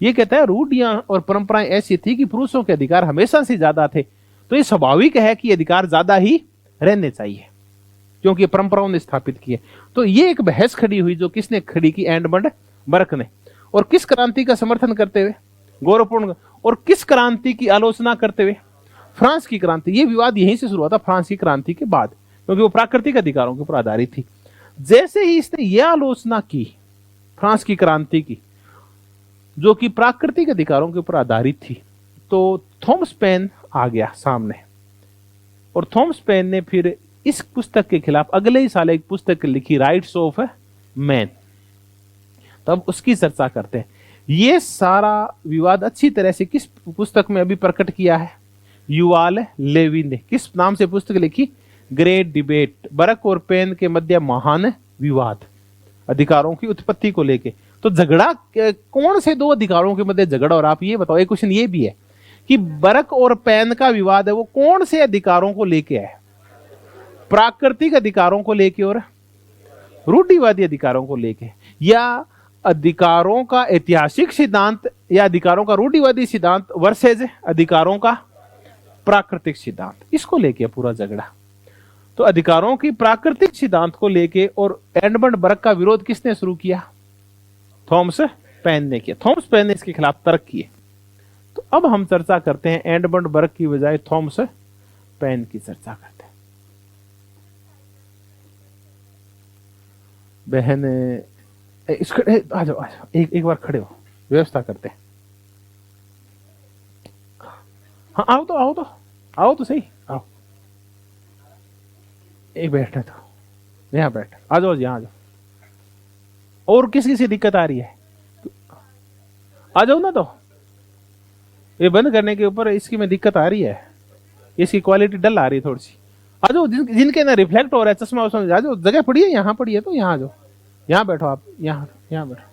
ये कहता है रूढ़ियां और परंपराएं ऐसी थी कि पुरुषों के अधिकार हमेशा से ज्यादा थे, तो ये स्वाभाविक है कि अधिकार ज्यादा ही रहने चाहिए, क्योंकि परंपराओं ने स्थापित किए। तो ये एक बहस खड़ी हुई, जो किसने खड़ी की, एडमंड बर्क ने। और किस क्रांति का समर्थन करते हुए, गौरवपूर्ण, और किस क्रांति की आलोचना करते हुए, फ्रांस की क्रांति। ये विवाद यहीं से शुरू हुआ था, फ्रांस की क्रांति के बाद, क्योंकि वो प्राकृतिक अधिकारों के ऊपर आधारित थी। जैसे ही इसने यह आलोचना की फ्रांस की क्रांति की, जो कि प्राकृतिक अधिकारों के ऊपर आधारित थी, तो थॉमस पेन आ गया सामने। और थॉमस पेन ने फिर इस पुस्तक के खिलाफ अगले ही साल एक पुस्तक लिखी, राइट्स ऑफ मैन। तब उसकी चर्चा करते हैं। ये सारा विवाद अच्छी तरह से किस पुस्तक में अभी प्रकट किया है, युवाल लेविन ने। किस नाम से पुस्तक लिखी, ग्रेट डिबेट, बर्क और पेन के मध्य महान विवाद, अधिकारों की उत्पत्ति को लेके। तो झगड़ा कौन से दो अधिकारों के मध्य झगड़ा, और आप ये बताओ, एक क्वेश्चन ये भी है कि बर्क और पेन का विवाद है वो कौन से अधिकारों को लेके है, प्राकृतिक अधिकारों को लेके और रूढ़िवादी अधिकारों को लेके, या अधिकारों का ऐतिहासिक सिद्धांत, या अधिकारों का रूढ़िवादी सिद्धांत वर्सेज अधिकारों का प्राकृतिक सिद्धांत, इसको लेके पूरा झगड़ा। तो अधिकारों की प्राकृतिक सिद्धांत को लेके और एडमंड बर्क का विरोध किसने शुरू किया, थॉमस पेन ने किया। थॉमस पेन ने इसके खिलाफ तर्क किए। तो अब हम चर्चा करते हैं एडमंड बर्क की बजाय थॉमस पेन की चर्चा करते हैं। बहन आ जाओ, एक बार खड़े हो, व्यवस्था करते हैं। हाँ आओ तो आओ तो आओ तो सही, आओ एक बैठने तो, यहाँ बैठ, आ जाओ यहाँ आ जाओ। और किस किसी दिक्कत आ रही है? आ जाओ ना। तो ये बंद करने के ऊपर इसकी में दिक्कत आ रही है, इसकी क्वालिटी डल आ रही है थोड़ी सी। आ जाओ जिनके ना रिफ्लेक्ट हो रहा है चश्मा उसमें, आ जाओ, जगह पड़ी है, यहाँ पड़ी है तो यहाँ आ जाओ, यहाँ बैठो आप, यहाँ यहाँ बैठो।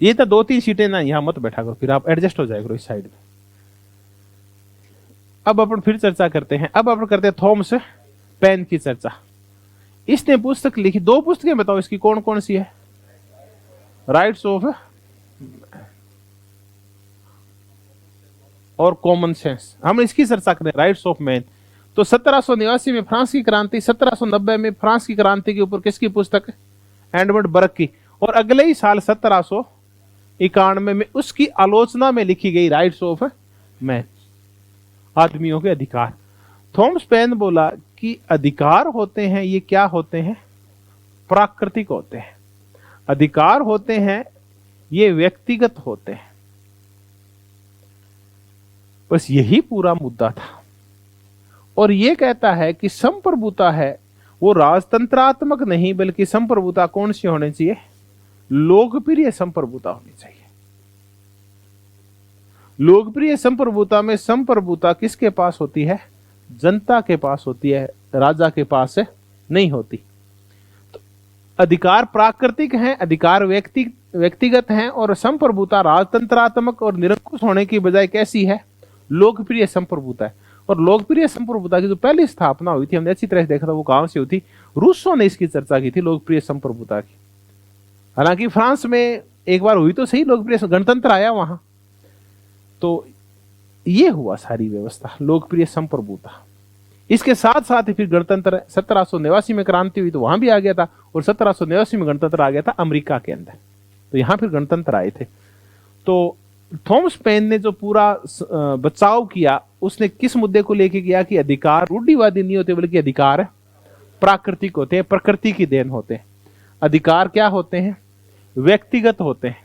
ये तो 2-3 सीटें ना, यहाँ मत बैठा करो, फिर आप एडजस्ट हो जाए करो इस साइड में। अब अपन फिर चर्चा करते हैं, अब अपन करते हैं थॉमस पेन की चर्चा। इसने पुस्तक लिखी, 2 पुस्तकें बताओ इसकी कौन कौन सी है? राइट्स ऑफ और कॉमन सेंस, हम इसकी चर्चा करें, राइट्स ऑफ मैन। तो 1789 में फ्रांस की क्रांति, 1790 में फ्रांस की क्रांति के ऊपर किसकी पुस्तक है? एडमंड बर्क की। और अगले ही साल 1791 में उसकी आलोचना में लिखी गई राइट्स ऑफ मैन, आदमियों के अधिकार। थॉमस पेन बोला कि अधिकार होते हैं, ये क्या होते हैं? प्राकृतिक होते हैं। अधिकार होते हैं, ये व्यक्तिगत होते हैं। बस यही पूरा मुद्दा था। और ये कहता है कि संप्रभुता है वो राजतंत्रात्मक नहीं, बल्कि संप्रभुता कौन सी होनी चाहिए? लोकप्रिय संप्रभुता होनी चाहिए। लोकप्रिय संप्रभुता में संप्रभुता किसके पास होती है? जनता के पास होती है, राजा के पास नहीं होती। तो अधिकार प्राकृतिक हैं, अधिकार व्यक्तिगत हैं, और संप्रभुता राजतंत्रात्मक और निरंकुश होने की बजाय कैसी है? लोकप्रिय संप्रभुता है। और लोकप्रिय संप्रभुता की जो पहली स्थापना हुई थी, हमने अच्छी तरह से देखा था, वो कहां से हुई थी? रूसों ने इसकी चर्चा की थी, लोकप्रिय संप्रभुता की। हालांकि फ्रांस में एक बार हुई तो सही, लोकप्रिय गणतंत्र आया वहां, तो ये हुआ सारी व्यवस्था, लोकप्रिय संप्रभुता। इसके साथ साथ ही फिर गणतंत्र 1789 में क्रांति हुई तो वहां भी आ गया था, और 1789 में गणतंत्र आ गया था अमेरिका के अंदर, तो यहां फिर गणतंत्र आए थे। तो थॉमस पेन ने जो पूरा बचाव किया, उसने किस मुद्दे को लेके किया कि अधिकार रूढ़िवादी नहीं होते, बल्कि अधिकार प्राकृतिक होते हैं, प्रकृति की देन होते हैं। अधिकार क्या होते हैं? व्यक्तिगत होते हैं।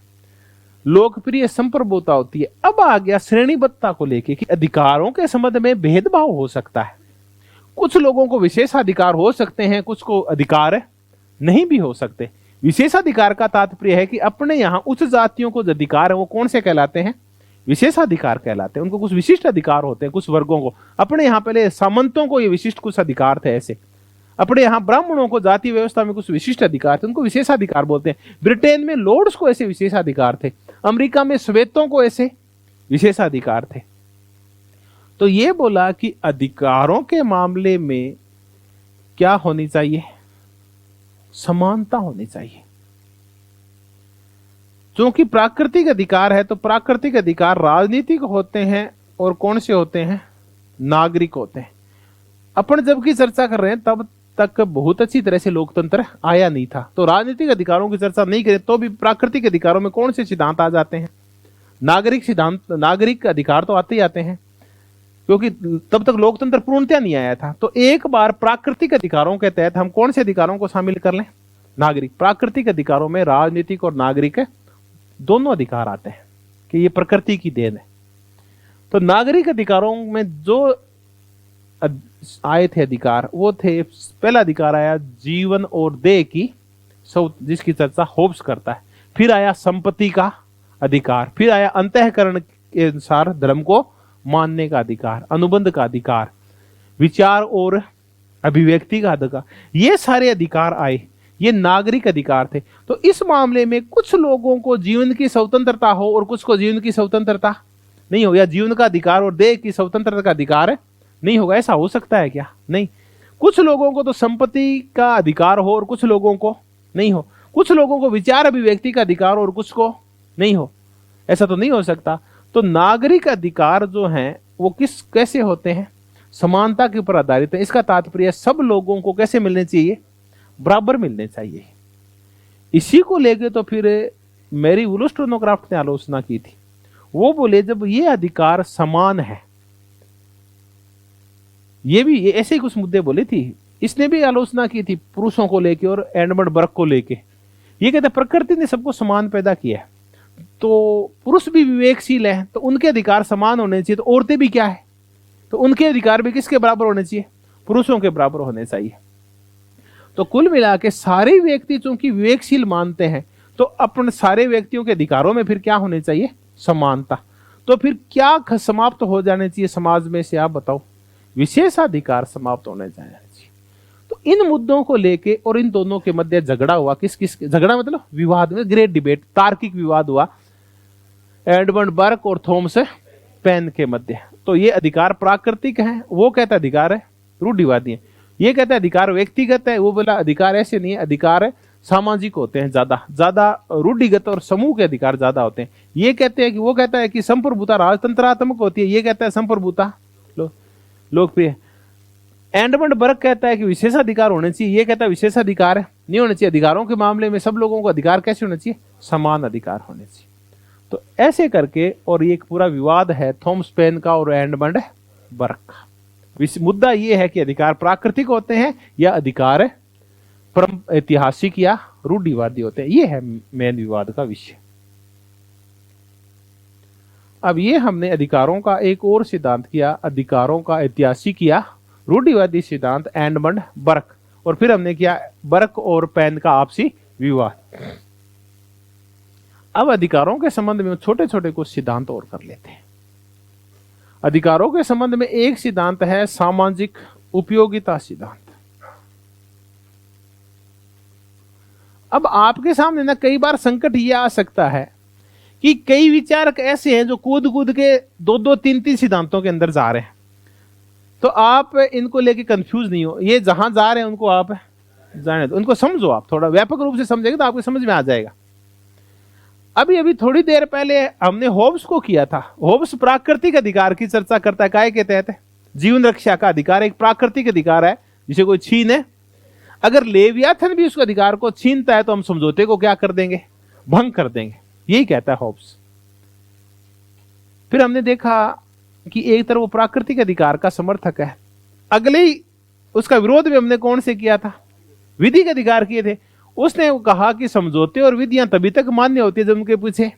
लोकप्रिय संप्रभुता होती है। अब आ गया श्रेणीबद्धता को लेके कि अधिकारों के संबंध में भेदभाव हो सकता है। कुछ लोगों को विशेषाधिकार हो सकते हैं, कुछ को अधिकार नहीं भी हो सकते। विशेषाधिकार का तात्पर्य है कि अपने यहां उच्च जातियों को जो अधिकार है वो कौन से कहलाते हैं? विशेषाधिकार कहलाते हैं। उनको कुछ विशिष्ट अधिकार होते हैं, कुछ वर्गों को। अपने यहां पहले सामंतों को ये विशिष्ट कुछ अधिकार थे, ऐसे अपने यहां ब्राह्मणों को जाति व्यवस्था में कुछ विशिष्ट अधिकार थे, उनको विशेषाधिकार बोलते हैं। ब्रिटेन में लॉर्ड्स को ऐसे विशेषाधिकार थे, अमेरिका में श्वेतों को ऐसे विशेषाधिकार थे। तो ये बोला कि अधिकारों के मामले में क्या होनी चाहिए? समानता होनी चाहिए। क्योंकि प्राकृतिक अधिकार है, तो प्राकृतिक अधिकार राजनीतिक होते हैं, और कौन से होते हैं? नागरिक होते हैं। अपन जब की चर्चा कर रहे हैं तब तक बहुत अच्छी तरह से लोकतंत्र आया नहीं था, तो राजनीतिक अधिकारों की चर्चा नहीं करें तो भी प्राकृतिक अधिकारों में कौन से सिद्धांत आ जाते हैं? नागरिक सिद्धांत, नागरिक अधिकार तो आते ही आते हैं, क्योंकि तब तक लोकतंत्र पूर्णतया नहीं आया था। तो एक बार प्राकृतिक अधिकारों के तहत हम कौन से अधिकारों को शामिल कर लें? नागरिक। प्राकृतिक अधिकारों में राजनीतिक और नागरिक दोनों अधिकार आते हैं कि ये प्रकृति की देन है। तो नागरिक अधिकारों में जो आए थे अधिकार, वो थे, पहला अधिकार आया जीवन और देह की, जिसकी चर्चा होब्स करता है। फिर आया संपत्ति का अधिकार, फिर आया अंतःकरण के अनुसार धर्म को मानने का अधिकार, अनुबंध का अधिकार, विचार और अभिव्यक्ति का अधिकार। ये सारे अधिकार आए, ये नागरिक अधिकार थे। तो इस मामले में कुछ लोगों को जीवन की स्वतंत्रता हो और कुछ को जीवन की स्वतंत्रता नहीं हो, या जीवन का अधिकार और देह की स्वतंत्रता का अधिकार नहीं होगा। ऐसा हो सकता है क्या? नहीं। कुछ लोगों को तो संपत्ति का अधिकार हो और कुछ लोगों को नहीं हो। कुछ लोगों को विचार अभिव्यक्ति का अधिकार और कुछ को नहीं हो, ऐसा तो नहीं हो सकता। तो नागरिक अधिकार जो हैं वो कैसे होते हैं? समानता के ऊपर आधारित है। इसका तात्पर्य सब लोगों को कैसे मिलने चाहिए? बराबर मिलने चाहिए। इसी को लेके तो फिर मैरी वुलस्टोनोक्राफ्ट ने आलोचना की थी। वो बोले जब ये अधिकार समान है, ये ऐसे ही कुछ मुद्दे बोले थी। इसने भी आलोचना की थी पुरुषों को लेके और एडमंड बर्क को लेके। ये कहते प्रकृति ने सबको समान पैदा किया है, तो पुरुष भी विवेकशील हैं, तो उनके अधिकार समान होने चाहिए। तो औरतें भी क्या है, तो उनके अधिकार भी किसके बराबर होने चाहिए, पुरुषों के बराबर होने चाहिए। तो कुल मिला के सारे व्यक्ति चूंकि विवेकशील मानते हैं, तो अपने सारे व्यक्तियों के अधिकारों में फिर क्या होने चाहिए, समानता। तो फिर क्या समाप्त हो जाने चाहिए समाज में से, आप बताओ, विशेषाधिकार समाप्त होने चाहिए। तो इन मुद्दों को लेके और इन दोनों के मध्य झगड़ा हुआ, किस झगड़ा मतलब विवाद में, ग्रेट डिबेट, तार्किक विवाद हुआ एडमंड बर्क और थॉमस पेन के मध्य। तो ये अधिकार प्राकृतिक है, वो कहता अधिकार है रूढ़िवादी है। ये कहता है अधिकार व्यक्तिगत है, वो बोला अधिकार ऐसे नहीं है, अधिकार सामाजिक होते हैं, ज्यादा रूढ़िगत और समूह के अधिकार ज्यादा होते हैं। ये कहते हैं कि, वो कहता है कि संप्रभुता राजतंत्रात्मक होती है, ये कहता है संप्रभुता लोकप्रिय। एडमंड बर्क कहता है कि विशेषाधिकार होने चाहिए, ये कहता है विशेषाधिकार नहीं होने चाहिए। अधिकारों के मामले में सब लोगों को अधिकार कैसे होने चाहिए, समान अधिकार होने चाहिए। तो ऐसे करके, और ये एक पूरा विवाद है थॉमस पेन का और एडमंड बर्क का। मुद्दा ये है कि अधिकार प्राकृतिक होते हैं या अधिकार ऐतिहासिक या रूढ़िवादी होते हैं। ये है मेन विवाद का विषय। अब ये हमने अधिकारों का एक और सिद्धांत किया, अधिकारों का ऐतिहासिक या रूढ़िवादी सिद्धांत एडमंड बर्क, और फिर हमने किया बर्क और पेन का आपसी विवाद। अब अधिकारों के संबंध में छोटे छोटे कुछ सिद्धांत और कर लेते हैं। अधिकारों के संबंध में एक सिद्धांत है सामाजिक उपयोगिता सिद्धांत। अब आपके सामने ना कई बार संकट यह आ सकता है कि कई विचारक ऐसे हैं जो कूद कूद के दो तीन सिद्धांतों के अंदर जा रहे हैं। तो आप इनको लेके कंफ्यूज नहीं हो, ये जहां जा रहे हैं उनको आप जाने दो, उनको समझो। आप थोड़ा व्यापक रूप से समझेंगे तो आपको समझ में आ जाएगा। अभी थोड़ी देर पहले हमने होब्स को किया था। होब्स प्राकृतिक अधिकार की चर्चा करता है, काय के तहत जीवन रक्षा का अधिकार एक प्राकृतिक अधिकार है जिसे कोई छीने। अगर लेवियाथन भी उस अधिकार को छीनता है तो हम समझौते को क्या कर देंगे, भंग कर देंगे, यही कहता है होब्स। फिर हमने देखा कि एक तरफ वो प्राकृतिक अधिकार का समर्थक है, अगले ही उसका विरोध भी हमने कौन से किया था, विधिक अधिकार किए थे। उसने कहा कि समझौते और विधियां तभी तक मान्य होती है जब उनके पीछे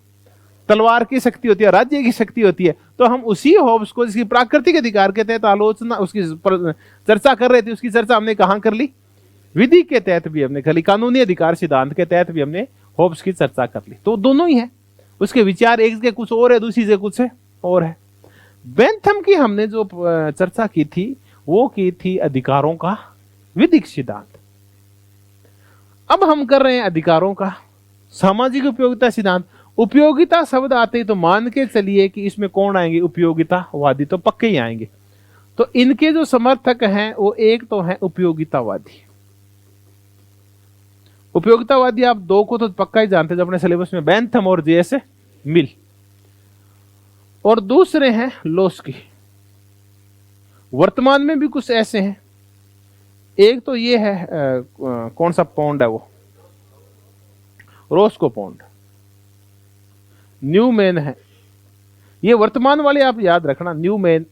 तलवार की शक्ति होती है, राज्य की शक्ति होती है। तो हम उसी होब्स को, जिसकी प्राकृतिक अधिकार के तहत आलोचना, उसकी चर्चा कर रहे थे, उसकी चर्चा हमने कहां कर ली, विधि के तहत भी हमने कर ली, कानूनी अधिकार सिद्धांत के तहत भी हमने होब्स की चर्चा कर ली। तो दोनों ही है, उसके विचार एक के कुछ और है, दूसरी से कुछ और है। बेंथम की हमने जो चर्चा की थी वो की थी अधिकारों का विधिक सिद्धांत। अब हम कर रहे हैं अधिकारों का सामाजिक उपयोगिता सिद्धांत। उपयोगिता शब्द आते ही तो मान के चलिए कि इसमें कौन आएंगे, उपयोगितावादी तो पक्के ही आएंगे। तो इनके जो समर्थक हैं वो एक तो है उपयोगितावादी। उपयोगितावादी आप दो को तो पक्का ही जानते हैं जो अपने सिलेबस में, बेंथम और जे.एस. मिल। और दूसरे हैं लोस्की। वर्तमान में भी कुछ ऐसे हैं। एक तो ये है कौन सा पॉन्ड है वो, रोस्को पॉन्ड, न्यूमैन है। ये वर्तमान वाले आप याद रखना, न्यूमैन,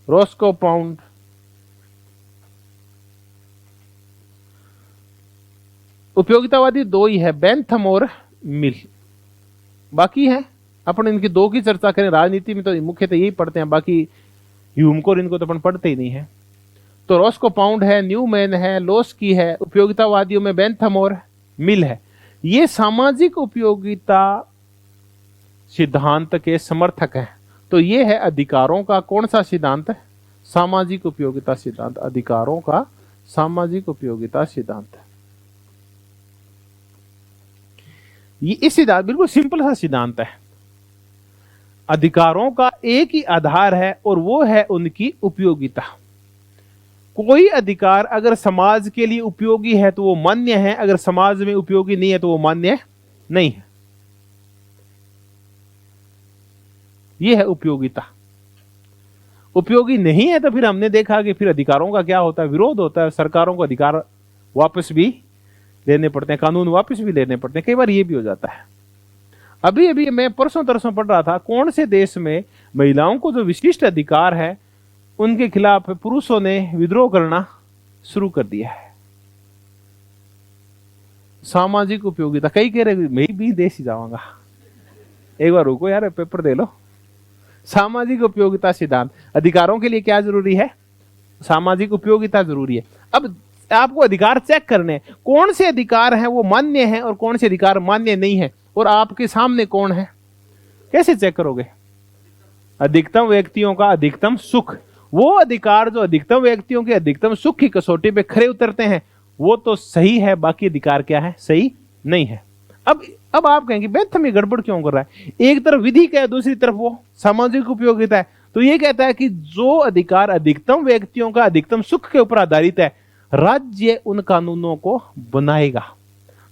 रोस्को पॉन्ड। उपयोगितावादी दो ही है, बेंथम और मिल। बाकी है अपन इनकी दो की चर्चा करें, राजनीति में तो मुख्यतः यही पढ़ते हैं, बाकी ह्यूम को इनको तो अपन पढ़ते ही नहीं है। तो रोस्को पाउंड है, न्यूमैन है, लोस्की है, उपयोगितावादियों में बेंथम और मिल है। ये सामाजिक उपयोगिता सिद्धांत के समर्थक हैं। तो ये है अधिकारों का कौन सा सिद्धांत है, सामाजिक उपयोगिता सिद्धांत। अधिकारों का सामाजिक उपयोगिता सिद्धांत। ये इस सिद्धांत बिल्कुल सिंपल सा सिद्धांत है। अधिकारों का एक ही आधार है और वो है उनकी उपयोगिता। कोई अधिकार अगर समाज के लिए उपयोगी है तो वो मान्य है, अगर समाज में उपयोगी नहीं है तो वो मान्य नहीं है। ये है उपयोगिता। उपयोगी नहीं है तो फिर हमने देखा कि फिर अधिकारों का क्या होता है, विरोध होता है। सरकारों को अधिकार वापस भी लेने पड़ते हैं, कानून वापस भी लेने पड़ते हैं, कई बार ये भी हो जाता है। अभी अभी मैं परसों तरसों पढ़ रहा था, कौन से देश में महिलाओं को जो विशिष्ट अधिकार है उनके खिलाफ पुरुषों ने विद्रोह करना शुरू कर दिया है। सामाजिक उपयोगिता, कई कह रहे मैं भी देश ही जाऊंगा। एक बार रुको यार, पेपर दे लो। सामाजिक उपयोगिता सिद्धांत, अधिकारों के लिए क्या जरूरी है? सामाजिक उपयोगिता जरूरी है। अब आपको अधिकार चेक करने, कौन से अधिकार हैं वो मान्य हैं और कौन से अधिकार मान्य नहीं है, और आपके सामने कौन है, कैसे चेक करोगे? अधिकतम व्यक्तियों का अधिकतम सुख, वो अधिकार जो अधिकतम व्यक्तियों के अधिकतम सुख की कसौटी पे खरे उतरते हैं वो तो सही है, बाकी अधिकार क्या है? सही नहीं है। अब आप कहेंगे बेथ में गड़बड़ क्यों कर रहा है? एक तरफ विधि का है, दूसरी तरफ वो सामाजिक उपयोगिता है। तो ये कहता है कि जो अधिकार अधिकतम व्यक्तियों का अधिकतम सुख के ऊपर आधारित है, राज्य उन कानूनों को बनाएगा।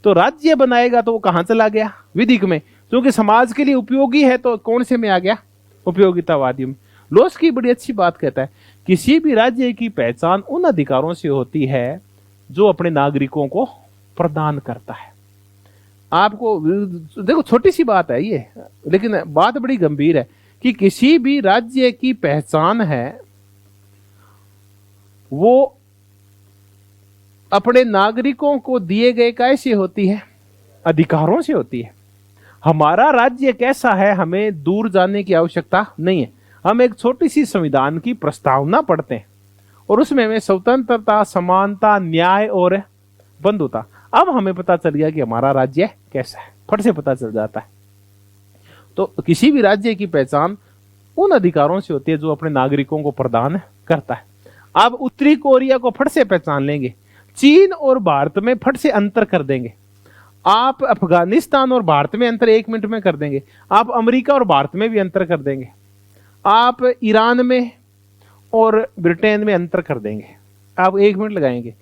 तो राज्य बनाएगा तो वो कहां चला गया? विधिक में, क्योंकि समाज के लिए उपयोगी है तो कौन से में आ गया? उपयोगितावादी में। लोस्की बड़ी अच्छी बात कहता है, किसी भी राज्य की पहचान उन अधिकारों से होती है जो अपने नागरिकों को प्रदान करता है। आपको देखो, छोटी सी बात है ये, लेकिन बात बड़ी गंभीर है कि किसी भी राज्य की पहचान है वो अपने नागरिकों को दिए गए कैसे होती है? अधिकारों से होती है। हमारा राज्य कैसा है हमें दूर जाने की आवश्यकता नहीं है। हम एक छोटी सी संविधान की प्रस्तावना पढ़ते हैं और उसमें हमें स्वतंत्रता, समानता, न्याय और बंधुता, अब हमें पता चल गया कि हमारा राज्य कैसा है, फट से पता चल जाता है। तो किसी भी राज्य की पहचान उन अधिकारों से होती है जो अपने नागरिकों को प्रदान करता है। आप उत्तरी कोरिया को फट से पहचान लेंगे, चीन और भारत में फट से अंतर कर देंगे, आप अफगानिस्तान और भारत में अंतर 1 मिनट में कर देंगे, आप अमेरिका और भारत में भी अंतर कर देंगे, आप ईरान में और ब्रिटेन में अंतर कर देंगे। आप 1 मिनट लगाएंगे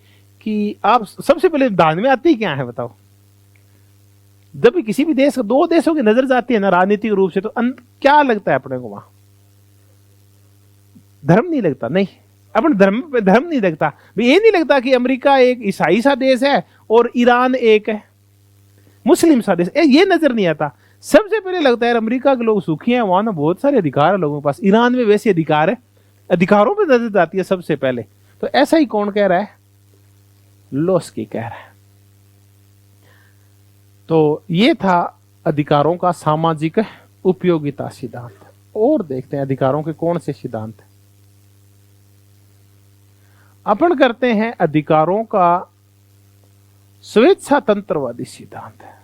कि आप सबसे पहले ध्यान में आती क्या है बताओ? जब भी किसी भी देश, 2 देशों की नजर जाती है ना राजनीतिक रूप से, तो क्या लगता है अपने को? वहां धर्म नहीं लगता, नहीं, अपन धर्म नहीं लगता। ये नहीं लगता कि अमेरिका एक ईसाई सा देश है और ईरान एक है मुस्लिम सा देश, ये नजर नहीं आता। सबसे पहले लगता है अमेरिका के लोग सुखी हैं, वहां ना बहुत सारे अधिकार है लोगों के पास, ईरान में वैसे अधिकार है, अधिकारों पर नजर जाती है सबसे पहले। तो ऐसा ही कौन कह रहा है? लोस्की कह रहा है। तो ये था अधिकारों का सामाजिक उपयोगिता सिद्धांत। और देखते हैं अधिकारों के कौन से सिद्धांत हैं। अपन करते हैं अधिकारों का स्वेच्छा तंत्रवादी सिद्धांत है।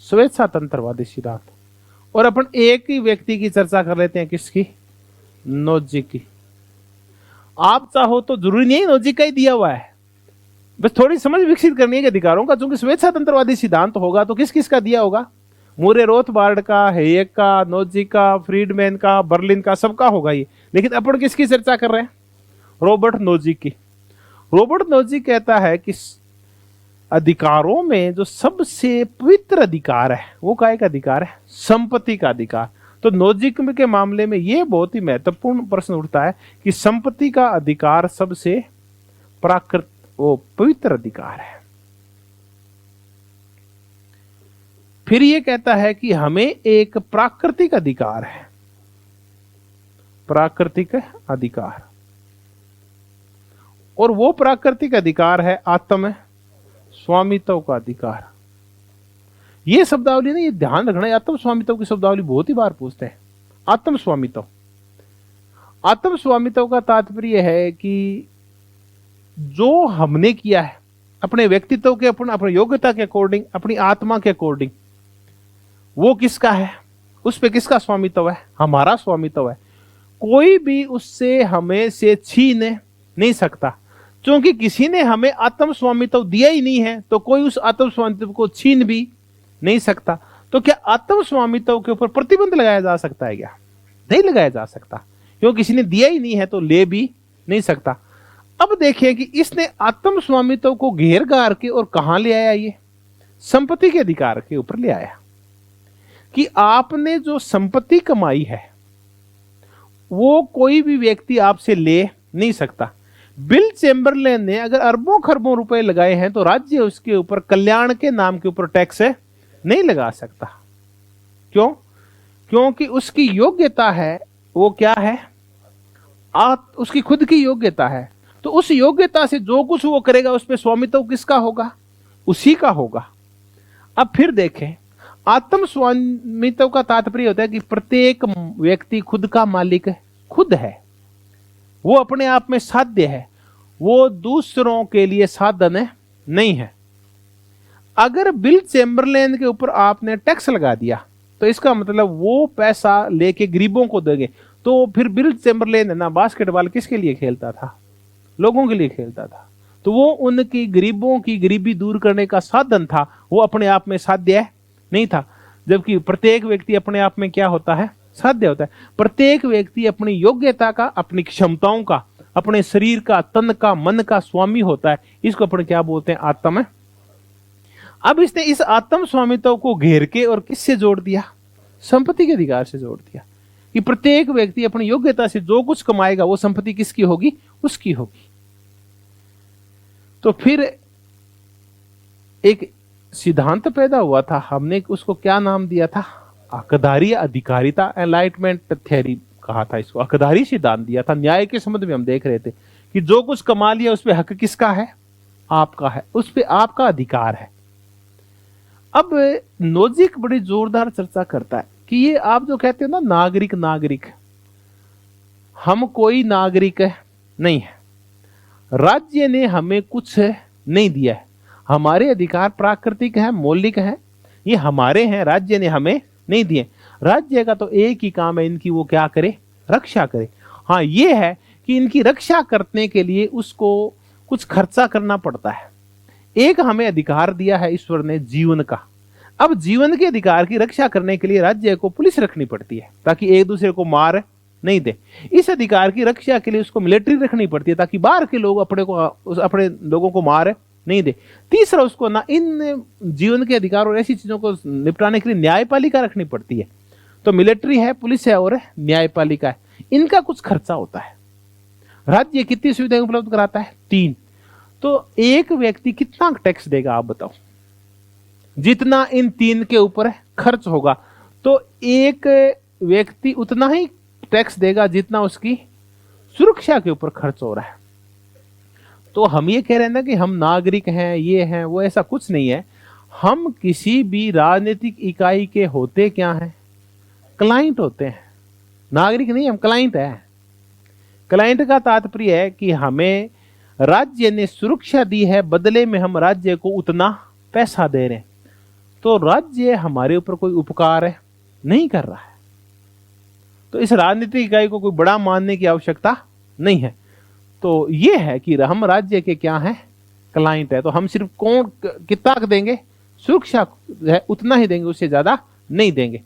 स्वेच्छा तंत्रवादी सिद्धांत, और अपन एक ही व्यक्ति की चर्चा कर लेते हैं, किसकी? नोजिक की। आप चाहो तो जरूरी नहीं नोजिक का ही दिया हुआ है, बस थोड़ी समझ विकसित करनी है कि अधिकारों का, चूंकि स्वेच्छा तंत्रवादी सिद्धांत होगा तो किस किस का दिया होगा? मूरे रोथबार्ड का, हेयक का, नोजिक का, फ्रीडमैन का, बर्लिन का, सबका होगा ये। लेकिन अपन किसकी चर्चा कर रहे हैं? रॉबर्ट नोजिक की। रॉबर्ट नोजिक कहता है कि अधिकारों में जो सबसे पवित्र अधिकार है वो काय का अधिकार है? संपत्ति का अधिकार। तो नोजिक के मामले में ये बहुत ही महत्वपूर्ण प्रश्न उठता है कि संपत्ति का अधिकार सबसे प्राकृत वो पवित्र अधिकार है। फिर ये कहता है कि हमें एक प्राकृतिक अधिकार है, प्राकृतिक अधिकार, और वो प्राकृतिक अधिकार है आत्म स्वामित्व का अधिकार। ये शब्दावली ना, ये ध्यान रखना, आत्म स्वामित्व की शब्दावली बहुत ही बार पूछते हैं। आत्म स्वामित्व, आत्म स्वामित्व का तात्पर्य है कि जो हमने किया है अपने व्यक्तित्व के, अपनी योग्यता के अकॉर्डिंग, अपनी आत्मा के अकॉर्डिंग, वो किसका है? उस पे किसका स्वामित्व है? हमारा स्वामित्व है। कोई भी उससे हमें से छीन नहीं सकता, क्योंकि किसी ने हमें आत्म स्वामित्व दिया ही नहीं है तो कोई उस आत्म स्वामित्व को छीन भी नहीं सकता। तो क्या आत्म स्वामित्व के ऊपर प्रतिबंध लगाया जा सकता है? क्या नहीं लगाया जा सकता, क्योंकि किसी ने दिया ही नहीं है तो ले भी नहीं सकता। अब देखिए कि इसने आत्म स्वामित्व को घेर गार के और कहां ले आया? ये संपत्ति के अधिकार के ऊपर ले आया कि आपने जो संपत्ति कमाई है वो कोई भी व्यक्ति आपसे ले नहीं सकता। बिल चेम्बरलेन ने अगर अरबों खरबों रुपए लगाए हैं तो राज्य उसके ऊपर कल्याण के नाम के ऊपर टैक्स नहीं लगा सकता। क्यों? क्योंकि उसकी योग्यता है, वो क्या है? उसकी खुद की योग्यता है। तो उस योग्यता से जो कुछ वो करेगा उस पर स्वामित्व किसका होगा? उसी का होगा। अब फिर देखें, आत्म स्वामित्व का तात्पर्य होता है कि प्रत्येक व्यक्ति खुद का मालिक खुद है, वो अपने आप में साध्य है, वो दूसरों के लिए साधन नहीं है। अगर बिल चैम्बरलेन के ऊपर आपने टैक्स लगा दिया तो इसका मतलब वो पैसा लेके गरीबों को देंगे, तो फिर बिल चैम्बरलेन है ना, बास्केटबॉल किसके लिए खेलता था? लोगों के लिए खेलता था। तो वो उनकी गरीबों की गरीबी दूर करने का साधन था, वो अपने आप में साध्य नहीं था। जबकि प्रत्येक व्यक्ति अपने आप में क्या होता है? साध्य होता है। प्रत्येक व्यक्ति अपनी योग्यता का, अपनी क्षमताओं का, अपने शरीर का, तन का, मन का स्वामी होता है। इसको अपन क्या बोलते हैं? आत्म। अब इसने इस आत्म स्वामित्व को घेर के और किससे जोड़ दिया? संपत्ति के अधिकार से जोड़ दिया कि प्रत्येक व्यक्ति अपनी योग्यता से जो कुछ कमाएगा वो संपत्ति किसकी होगी? उसकी होगी। तो फिर एक सिद्धांत पैदा हुआ था, हमने उसको क्या नाम दिया था? हकदारी अधिकारिता, एनलाइटमेंट थ्योरी कहा था इसको, हकदारी सिद्धांत दिया था। न्याय के संबंध में हम देख रहे थे कि जो कुछ कमा लिया उस पर हक किसका है? आपका है, उस पर आपका अधिकार है। अब नोजिक बड़ी जोरदार चर्चा करता है कि ये आप जो कहते हो ना नागरिक नागरिक, हम कोई नागरिक नहीं है, राज्य ने हमें कुछ नहीं दिया है, हमारे अधिकार प्राकृतिक है, मौलिक है, ये हमारे हैं, राज्य ने हमें नहीं दिए। राज्य का तो एक ही काम है, इनकी वो क्या करे? रक्षा करे। हाँ, ये है कि इनकी रक्षा करने के लिए उसको कुछ खर्चा करना पड़ता है। एक हमें अधिकार दिया है ईश्वर ने जीवन का, अब जीवन के अधिकार की रक्षा करने के लिए राज्य को पुलिस रखनी पड़ती है ताकि एक दूसरे को मार नहीं दे। इस अधिकार की रक्षा के लिए उसको मिलिट्री रखनी पड़ती है ताकि बाहर के लोग अपने लोगों को मार नहीं दे। तीसरा, उसको ना इन जीवन के अधिकार और ऐसी चीजों को निपटाने के लिए न्यायपालिका रखनी पड़ती है। तो मिलिट्री है, पुलिस है और न्यायपालिका है, इनका कुछ खर्चा होता है। राज्य कितनी सुविधाएं उपलब्ध कराता है? 3। तो एक व्यक्ति कितना टैक्स देगा आप बताओ? जितना इन 3 के ऊपर खर्च होगा, तो एक व्यक्ति उतना ही टैक्स देगा जितना उसकी सुरक्षा के ऊपर खर्च हो रहा है। तो हम ये कह रहे हैं ना कि हम नागरिक हैं, ये हैं, वो ऐसा कुछ नहीं है। हम किसी भी राजनीतिक इकाई के होते क्या हैं? क्लाइंट होते हैं, नागरिक नहीं, हम क्लाइंट हैं। क्लाइंट का तात्पर्य है कि हमें राज्य ने सुरक्षा दी है, बदले में हम राज्य को उतना पैसा दे रहे हैं। तो राज्य हमारे ऊपर कोई उपकार नहीं कर रहा है, तो इस राजनीतिक इकाई को कोई बड़ा मानने की आवश्यकता नहीं है। तो ये है कि हम राज्य के क्या हैं? क्लाइंट है। तो हम सिर्फ कौन कितना देंगे? सुरक्षा है उतना ही देंगे, उससे ज्यादा नहीं देंगे।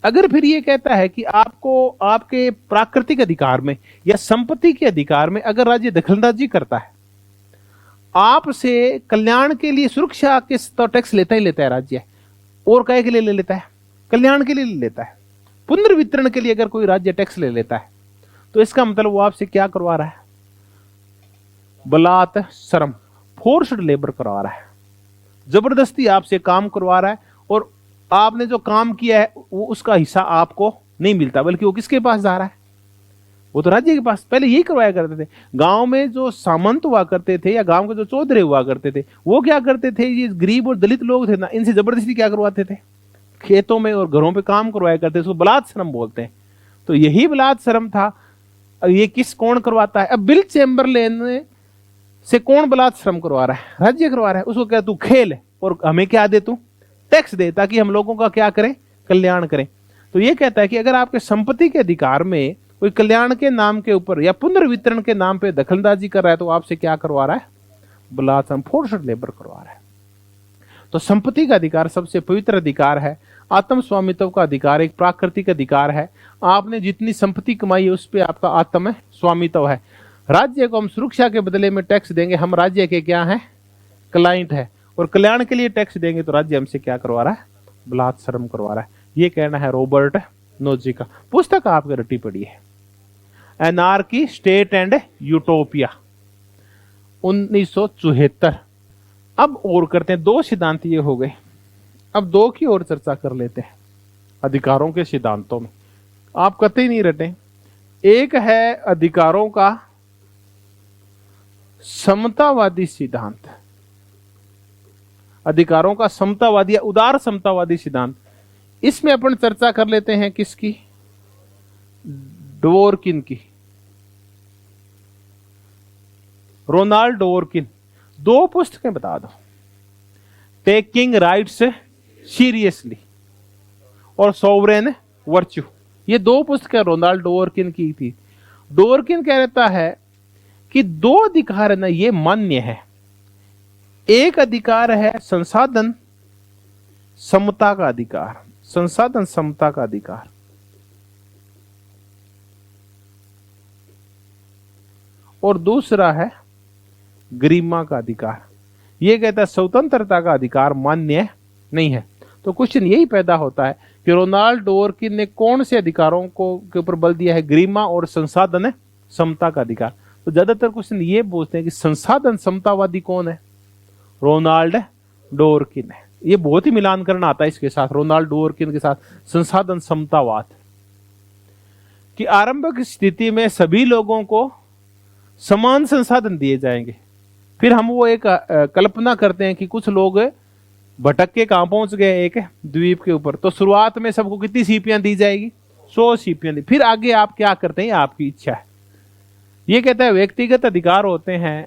अगर फिर ये कहता है कि आपको आपके प्राकृतिक अधिकार में या संपत्ति के अधिकार में अगर राज्य दखलंदाजी करता है, आपसे कल्याण के लिए सुरक्षा के तो टैक्स लेता ही लेता है राज्य, और काय के लिए ले लेता है? कल्याण के लिए ले लेता है। पुनर्वितरण के लिए अगर कोई राज्य टैक्स ले लेता है तो इसका मतलब वो आपसे क्या करवा रहा है? बलात् श्रम, फोर्स्ड लेबर करवा रहा है, जबरदस्ती आपसे काम करवा रहा है। और आपने जो काम किया है वो उसका हिस्सा आपको नहीं मिलता, बल्कि वो किसके पास जा रहा है? वो तो राज्य के पास। पहले यही करवाया करते थे। गांव में जो सामंत हुआ करते थे या गांव के जो चौधरी हुआ करते थे, वो क्या करते थे? ये गरीब और दलित लोग थे ना, इनसे जबरदस्ती क्या करवाते थे? खेतों में और घरों पे काम करवाया करते थे, उसको बलात् श्रम बोलते हैं। तो यही बलात् श्रम था। ये कौन करवाता है? अब बिल चैम्बरलेन से कौन बलात् श्रम करवा रहा है? राज्य करवा रहा है। उसको क्या, तू खेल और हमें क्या दे, तू टैक्स दे, ताकि हम लोगों का क्या करें? कल्याण करें। तो ये कहता है कि अगर आपके संपत्ति के अधिकार में कोई कल्याण के नाम के ऊपर या पुनर्वितरण के नाम पे दखलंदाजी कर रहा है तो आपसे क्या करवा रहा है? बलात् श्रम, फोर्स्ड लेबर करवा रहा है। तो संपत्ति का अधिकार सबसे पवित्र अधिकार है। आत्म स्वामित्व का अधिकार एक प्राकृतिक अधिकार है। आपने जितनी संपत्ति कमाई है उस पर आपका आत्म स्वामित्व है। राज्य को हम सुरक्षा के बदले में टैक्स देंगे, हम राज्य के क्या हैं? क्लाइंट है। और कल्याण के लिए टैक्स देंगे तो राज्य हमसे क्या करवा रहा है? बलात् श्रम करवा रहा है। ये कहना है रॉबर्ट नोजिक का। पुस्तक आपके रटी पड़ी है, एनार्की, स्टेट एंड यूटोपिया, 1974। अब और करते हैं, 2 सिद्धांत ये हो गए। अब 2 की और चर्चा कर लेते हैं अधिकारों के सिद्धांतों में। आप कतई नहीं रटे। एक है अधिकारों का समतावादी सिद्धांत, अधिकारों का समतावादी या उदार समतावादी सिद्धांत, इसमें अपन चर्चा कर लेते हैं किसकी, डवोरकिन की, रोनाल्ड डवोरकिन। दो पुस्तकें बता दो, टेकिंग राइट्स सीरियसली और सोवरेन वर्च्यू, ये दो पुस्तकें रोनाल्ड डवोरकिन की थी। डवोरकिन कह रहता है कि दो अधिकार है ना, ये मान्य है। एक अधिकार है संसाधन समता का अधिकार, संसाधन समता का अधिकार, और दूसरा है गरिमा का अधिकार। ये कहता है स्वतंत्रता का अधिकार मान्य नहीं है। तो क्वेश्चन यही पैदा होता है कि रोनाल्ड डवोरकिन ने कौन से अधिकारों को के ऊपर बल दिया है, गरिमा और संसाधन समता का अधिकार। तो ज्यादातर क्वेश्चन ये पूछते हैं कि संसाधन समतावादी कौन है, रोनाल्ड डवोरकिन है। ये बहुत ही मिलान करना आता है इसके साथ, रोनाल्ड डवोरकिन के साथ संसाधन समतावाद, कि आरंभिक स्थिति में सभी लोगों को समान संसाधन दिए जाएंगे। फिर हम वो एक कल्पना करते हैं कि कुछ लोग भटक के कहां पहुंच गए, एक द्वीप के ऊपर, तो शुरुआत में सबको कितनी सीपियां दी जाएगी, 100 सीपियां दी। फिर आगे आप क्या करते हैं, आपकी इच्छा है। ये कहता है व्यक्तिगत अधिकार होते हैं,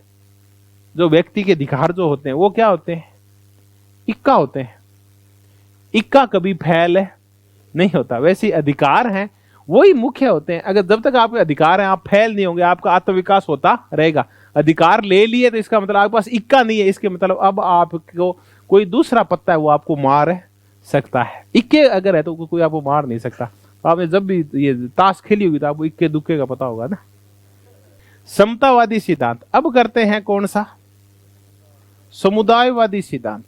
जो व्यक्ति के अधिकार जो होते हैं वो क्या होते हैं, इक्का होते हैं। इक्का कभी फैल नहीं होता। वैसे अधिकार हैं वही मुख्य होते हैं। अगर जब तक आपके अधिकार हैं आप फैल नहीं होंगे, आपका आत्मविकास होता रहेगा। अधिकार ले लिए तो इसका मतलब आपके पास इक्का नहीं है, इसके मतलब अब आपको कोई दूसरा पत्ता है वो आपको मार सकता है। इक्के अगर है तो कोई आपको मार नहीं सकता। आपने जब भी ये ताश खेली होगी तो आपको इक्के दुक्के का पता होगा ना। समतावादी सिद्धांत। अब करते हैं कौन सा, समुदायवादी सिद्धांत।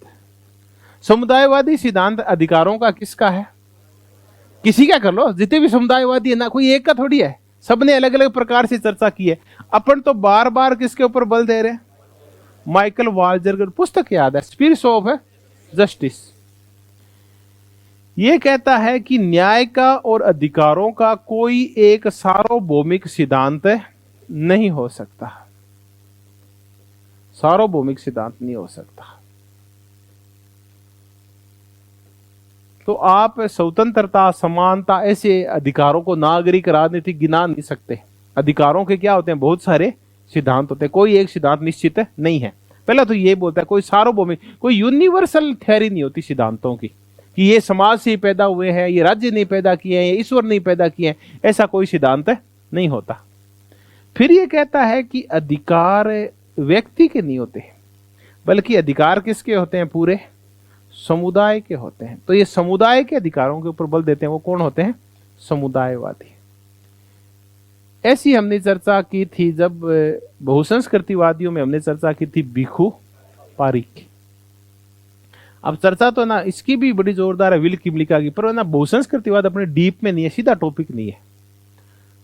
समुदायवादी सिद्धांत अधिकारों का किसका है, किसी का कर लो, जितने भी समुदायवादी है ना, कोई एक का थोड़ी है, सबने अलग अलग प्रकार से चर्चा की है। अपन तो बार बार किसके ऊपर बल दे रहे हैं, माइकल वाल्जर पुस्तक याद है, स्पिरिट ऑफ जस्टिस। यह कहता है कि न्याय का और अधिकारों का कोई एक सार्वभौमिक सिद्धांत नहीं हो सकता, सार्वभौमिक सिद्धांत नहीं हो सकता। तो आप स्वतंत्रता, समानता, ऐसे अधिकारों को नागरिक राजनीतिक गिना नहीं सकते। अधिकारों के क्या होते हैं, बहुत सारे सिद्धांत होते हैं, कोई एक सिद्धांत निश्चित नहीं है। पहला तो ये बोलता है कोई सार्वभौमिक, कोई यूनिवर्सल थ्योरी नहीं होती सिद्धांतों की, कि ये समाज से ही पैदा हुए हैं, ये राज्य नहीं पैदा किए हैं, ये ईश्वर नहीं पैदा किए हैं, ऐसा कोई सिद्धांत नहीं होता। फिर ये कहता है कि अधिकार व्यक्ति के नहीं होते, बल्कि अधिकार किसके होते हैं, पूरे समुदाय के होते हैं। तो ये समुदाय के अधिकारों के ऊपर बल देते हैं, वो कौन होते हैं, समुदायवादी। ऐसी हमने चर्चा की थी जब बहुसंस्कृतिवादियों में हमने चर्चा की थी भिखु पारिक। अब चर्चा तो ना इसकी भी बड़ी जोरदार है विल किमलिका की, पर ना बहुसंस्कृतिवाद अपने डीप में नहीं है, सीधा टॉपिक नहीं है।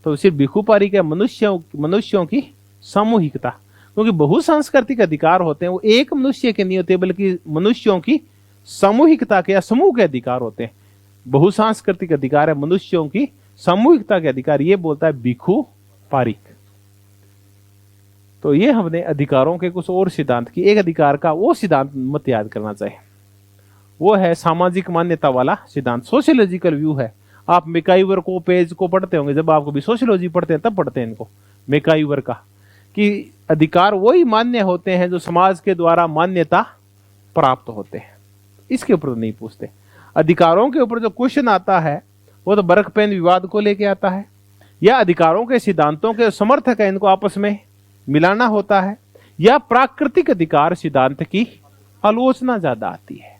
तो सिर्फ भिखु पारिक है मनुष्यों की सामूहिकता, क्योंकि बहुसांस्कृतिक अधिकार होते हैं वो एक मनुष्य के नहीं होते, बल्कि मनुष्यों की सामूहिकता के या समूह के अधिकार होते हैं। बहुसांस्कृतिक अधिकार है मनुष्यों की सामूहिकता के अधिकार, ये बोलता है भिखु पारिक। तो ये हमने अधिकारों के कुछ और सिद्धांत की, एक अधिकार का वो सिद्धांत मत याद करना चाहिए, वो है सामाजिक मान्यता वाला सिद्धांत, सोशियोलॉजिकल व्यू है। आप मेकाइवर को पेज को पढ़ते होंगे, जब आपको भी सोशियोलॉजी पढ़ते हैं तब पढ़ते हैं इनको, मेकाइवर का, कि अधिकार वही मान्य होते हैं जो समाज के द्वारा मान्यता प्राप्त होते हैं। इसके ऊपर नहीं पूछते। अधिकारों के ऊपर जो क्वेश्चन आता है वो तो बरकपेन विवाद को लेके आता है, या अधिकारों के सिद्धांतों के समर्थक है इनको आपस में मिलाना होता है, या प्राकृतिक अधिकार सिद्धांत की आलोचना ज्यादा आती है।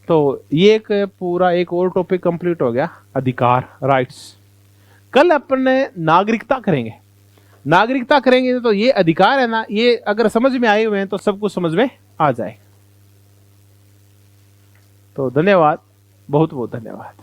तो ये एक पूरा एक और टॉपिक कंप्लीट हो गया, अधिकार, राइट्स। कल अपन नागरिकता करेंगे। नागरिकता करेंगे तो ये अधिकार है ना, ये अगर समझ में आए हुए हैं तो सब कुछ समझ में आ जाए। तो धन्यवाद, बहुत बहुत धन्यवाद।